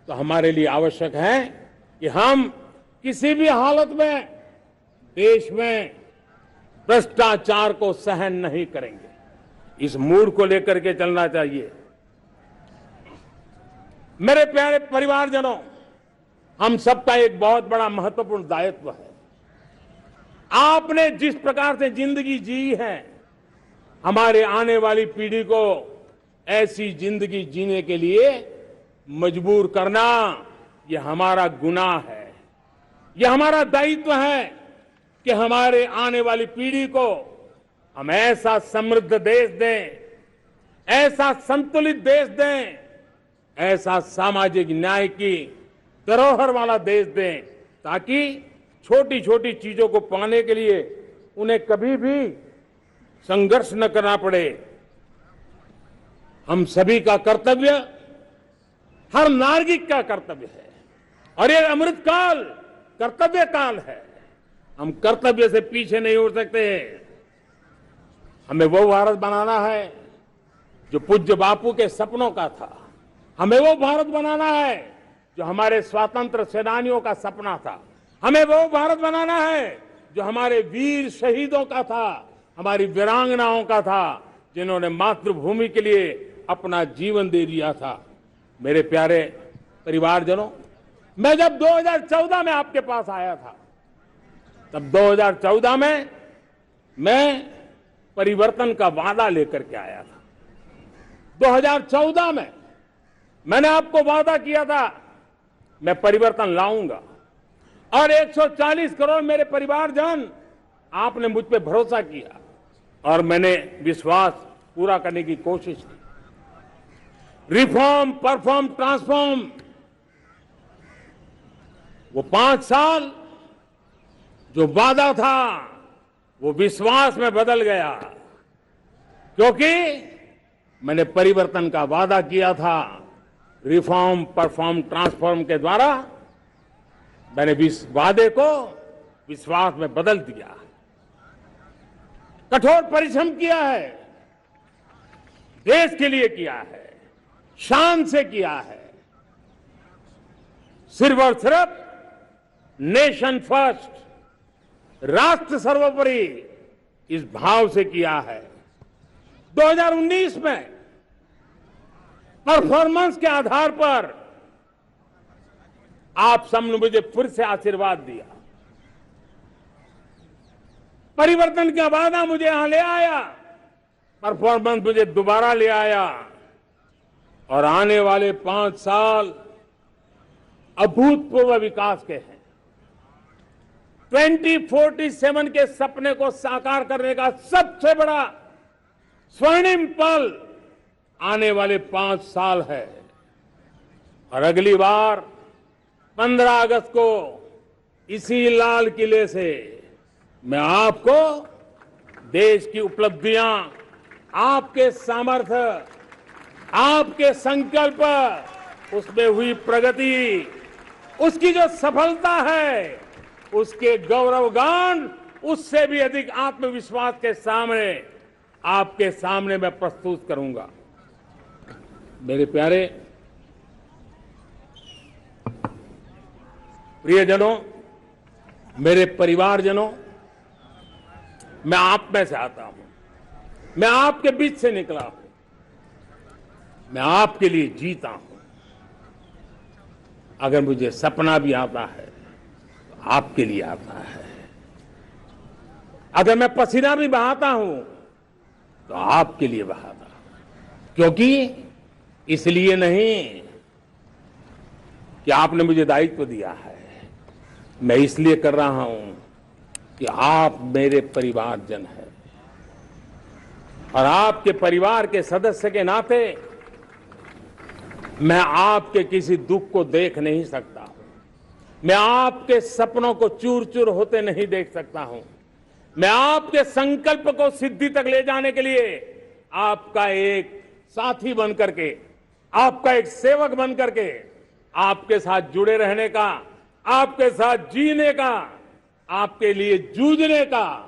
[SPEAKER 1] तो हमारे लिए आवश्यक है कि हम किसी भी हालत में देश में भ्रष्टाचार को सहन नहीं करेंगे। इस मूड को लेकर के चलना चाहिए। मेरे प्यारे परिवारजनों, हम सबका एक बहुत बड़ा महत्वपूर्ण दायित्व है। आपने जिस प्रकार से जिंदगी जी है, हमारे आने वाली पीढ़ी को ऐसी जिंदगी जीने के लिए मजबूर करना, यह हमारा गुनाह है, यह हमारा दायित्व है। कि हमारे आने वाली पीढ़ी को हम ऐसा समृद्ध देश दें, ऐसा संतुलित देश दें, ऐसा सामाजिक न्याय की धरोहर वाला देश दें, ताकि छोटी छोटी चीजों को पाने के लिए उन्हें कभी भी संघर्ष न करना पड़े। हम सभी का कर्तव्य, हर नागरिक का कर्तव्य है, और ये अमृत काल कर्तव्य काल है। हम कर्तव्य से पीछे नहीं उठ सकते। हमें वो भारत बनाना है जो पूज्य बापू के सपनों का था। हमें वो भारत बनाना है जो हमारे स्वतंत्र सेनानियों का सपना था। हमें वो भारत बनाना है जो हमारे वीर शहीदों का था, हमारी वीरांगनाओं का था, जिन्होंने मातृभूमि के लिए अपना जीवन दे दिया था। मेरे प्यारे परिवारजनों, मैं जब 2014 में आपके पास आया था, तब 2014 में मैं परिवर्तन का वादा लेकर के आया था। 2014 में मैंने आपको वादा किया था मैं परिवर्तन लाऊंगा, और 140 करोड़ मेरे परिवारजन, आपने मुझ पे भरोसा किया और मैंने विश्वास पूरा करने की कोशिश की। रिफॉर्म, परफॉर्म, ट्रांसफॉर्म, वो 5 साल जो वादा था वो विश्वास में बदल गया, क्योंकि मैंने परिवर्तन का वादा किया था। रिफॉर्म, परफॉर्म, ट्रांसफॉर्म के द्वारा मैंने इस वादे को विश्वास में बदल दिया। कठोर परिश्रम किया है, देश के लिए किया है, शान से किया है, सिर्फ और सिर्फ नेशन फर्स्ट, राष्ट्र सर्वोपरि, इस भाव से किया है। 2019 में परफॉर्मेंस के आधार पर आप सबने मुझे फिर से आशीर्वाद दिया। परिवर्तन का वादा मुझे यहां ले आया, परफॉर्मेंस मुझे दोबारा ले आया, और आने वाले 5 साल अभूतपूर्व विकास के हैं। 2047 के सपने को साकार करने का सबसे बड़ा स्वर्णिम पल आने वाले 5 साल है। और अगली बार 15 अगस्त को इसी लाल किले से मैं आपको देश की उपलब्धियां, आपके सामर्थ्य, आपके संकल्प, उसमें हुई प्रगति, उसकी जो सफलता है, उसके गौरवगान, उससे भी अधिक आत्मविश्वास के सामने, आपके सामने मैं प्रस्तुत करूंगा। मेरे प्यारे प्रियजनों, मेरे परिवारजनों, मैं आप में से आता हूं, मैं आपके बीच से निकला हूं, मैं आपके लिए जीता हूं। अगर मुझे सपना भी आता है तो आपके लिए आता है। अगर मैं पसीना भी बहाता हूं तो आपके लिए बहाता हूं, क्योंकि इसलिए नहीं कि आपने मुझे दायित्व दिया है, मैं इसलिए कर रहा हूं कि आप मेरे परिवारजन हैं, और आपके परिवार के सदस्य के नाते मैं आपके किसी दुख को देख नहीं सकता, मैं आपके सपनों को चूर चूर होते नहीं देख सकता हूं, मैं आपके संकल्प को सिद्धि तक ले जाने के लिए आपका एक साथी बन करके, आपका एक सेवक बन करके, आपके साथ जुड़े रहने का, आपके साथ जीने का, आपके लिए जूझने का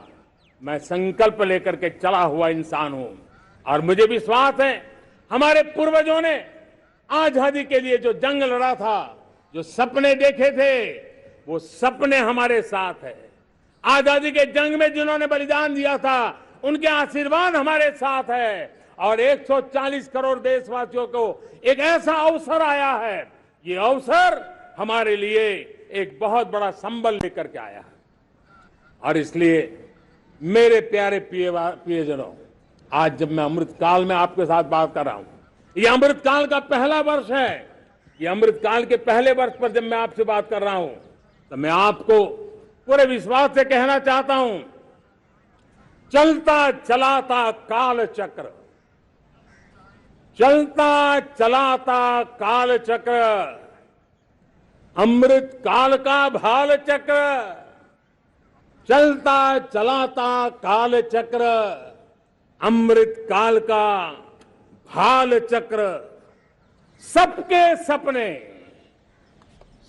[SPEAKER 1] मैं संकल्प लेकर के चला हुआ इंसान हूं। और मुझे विश्वास है हमारे पूर्वजों ने आजादी के लिए जो जंग लड़ा था, जो सपने देखे थे, वो सपने हमारे साथ है। आजादी के जंग में जिन्होंने बलिदान दिया था, उनके आशीर्वाद हमारे साथ है। और 140 करोड़ देशवासियों को एक ऐसा अवसर आया है, ये अवसर हमारे लिए एक बहुत बड़ा संबल लेकर के आया है। और इसलिए मेरे प्यारे प्रियजनों, आज जब मैं अमृतकाल में आपके साथ बात कर रहा हूं, ये अमृतकाल का पहला वर्ष है। ये अमृतकाल के पहले वर्ष पर जब मैं आपसे बात कर रहा हूं, तो मैं आपको पूरे विश्वास से कहना चाहता हूं, चलता चलाता काल चक्र, चलता चलाता काल चक्र, अमृत काल का भाल चक्र, चलता चलाता काल चक्र, अमृत काल का भाल चक्र, सबके सपने,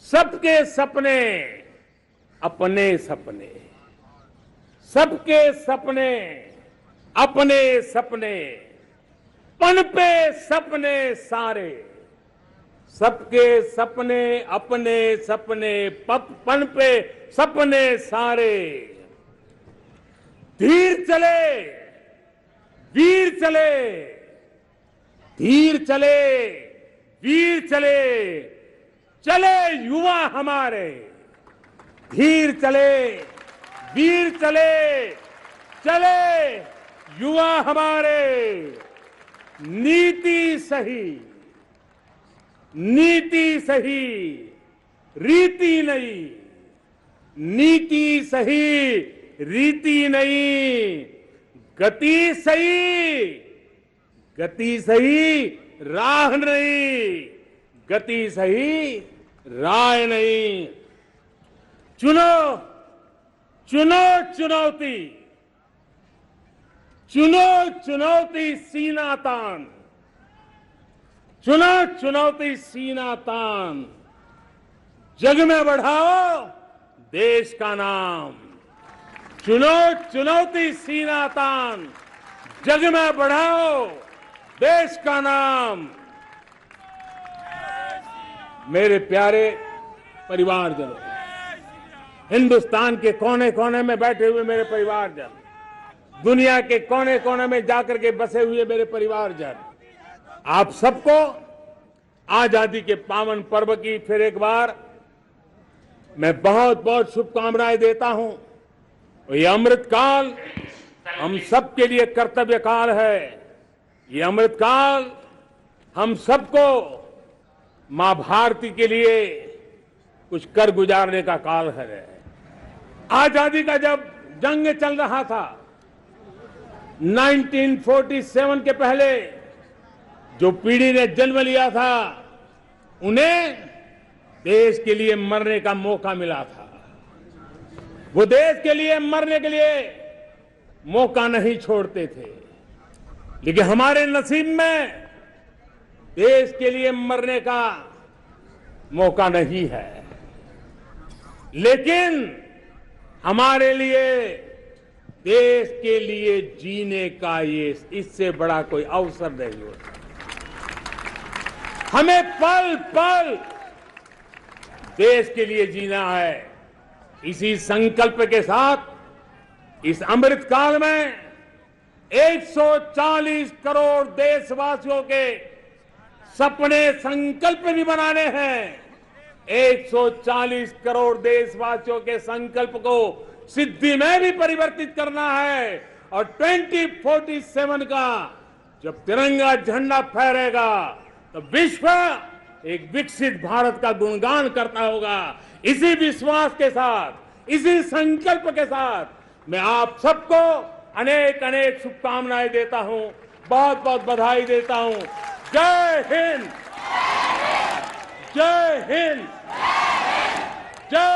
[SPEAKER 1] सबके सपने अपने सपने, सबके सपने अपने सपने, पनपे सपने सारे, सबके सपने अपने सपने, पनपे सपने सारे, धीर चले वीर चले, धीर चले वीर चले, चले युवा हमारे, धीर चले वीर चले, चले युवा हमारे, नीति सही, नीति सही, रीति नहीं, नीति सही, रीति नहीं, गति सही, गति सही, राह नहीं, गति सही, राह नहीं। चुनो चुनो चुनौती, चुनो चुनौती सीना तान, चुनो चुनौती सीना तान, जग में बढ़ाओ देश का नाम, चुनो चुनौती सीना तान, जग में बढ़ाओ देश का नाम। मेरे प्यारे परिवारजनों, हिंदुस्तान के कोने कोने में बैठे हुए मेरे परिवारजन, दुनिया के कोने कोने में जाकर के बसे हुए मेरे परिवारजन, आप सबको आजादी के पावन पर्व की फिर एक बार मैं बहुत बहुत शुभकामनाएं देता हूं। ये अमृत काल हम सबके लिए कर्तव्य काल है। ये अमृत काल हम सबको मां भारती के लिए कुछ कर गुजारने का काल है। आजादी का जब जंग चल रहा था 1947 के पहले जो पीढ़ी ने जन्म लिया था उन्हें देश के लिए मरने का मौका मिला था। वो देश के लिए मरने के लिए मौका नहीं छोड़ते थे, लेकिन हमारे नसीब में देश के लिए मरने का मौका नहीं है। लेकिन हमारे लिए देश के लिए जीने का ये इससे बड़ा कोई अवसर नहीं होता। हमें पल पल देश के लिए जीना है। इसी संकल्प के साथ इस अमृत काल में 140 करोड़ देशवासियों के सपने संकल्प भी बनाने हैं। 140 करोड़ देशवासियों के संकल्प को सिद्धि में भी परिवर्तित करना है और 2047 का जब तिरंगा झंडा फहरेगा तो विश्व एक विकसित भारत का गुणगान करता होगा। इसी विश्वास के साथ, इसी संकल्प के साथ मैं आप सबको अनेक अनेक शुभकामनाएं देता हूं, बहुत बहुत बधाई देता हूं। जय हिंद, जय हिंद, जय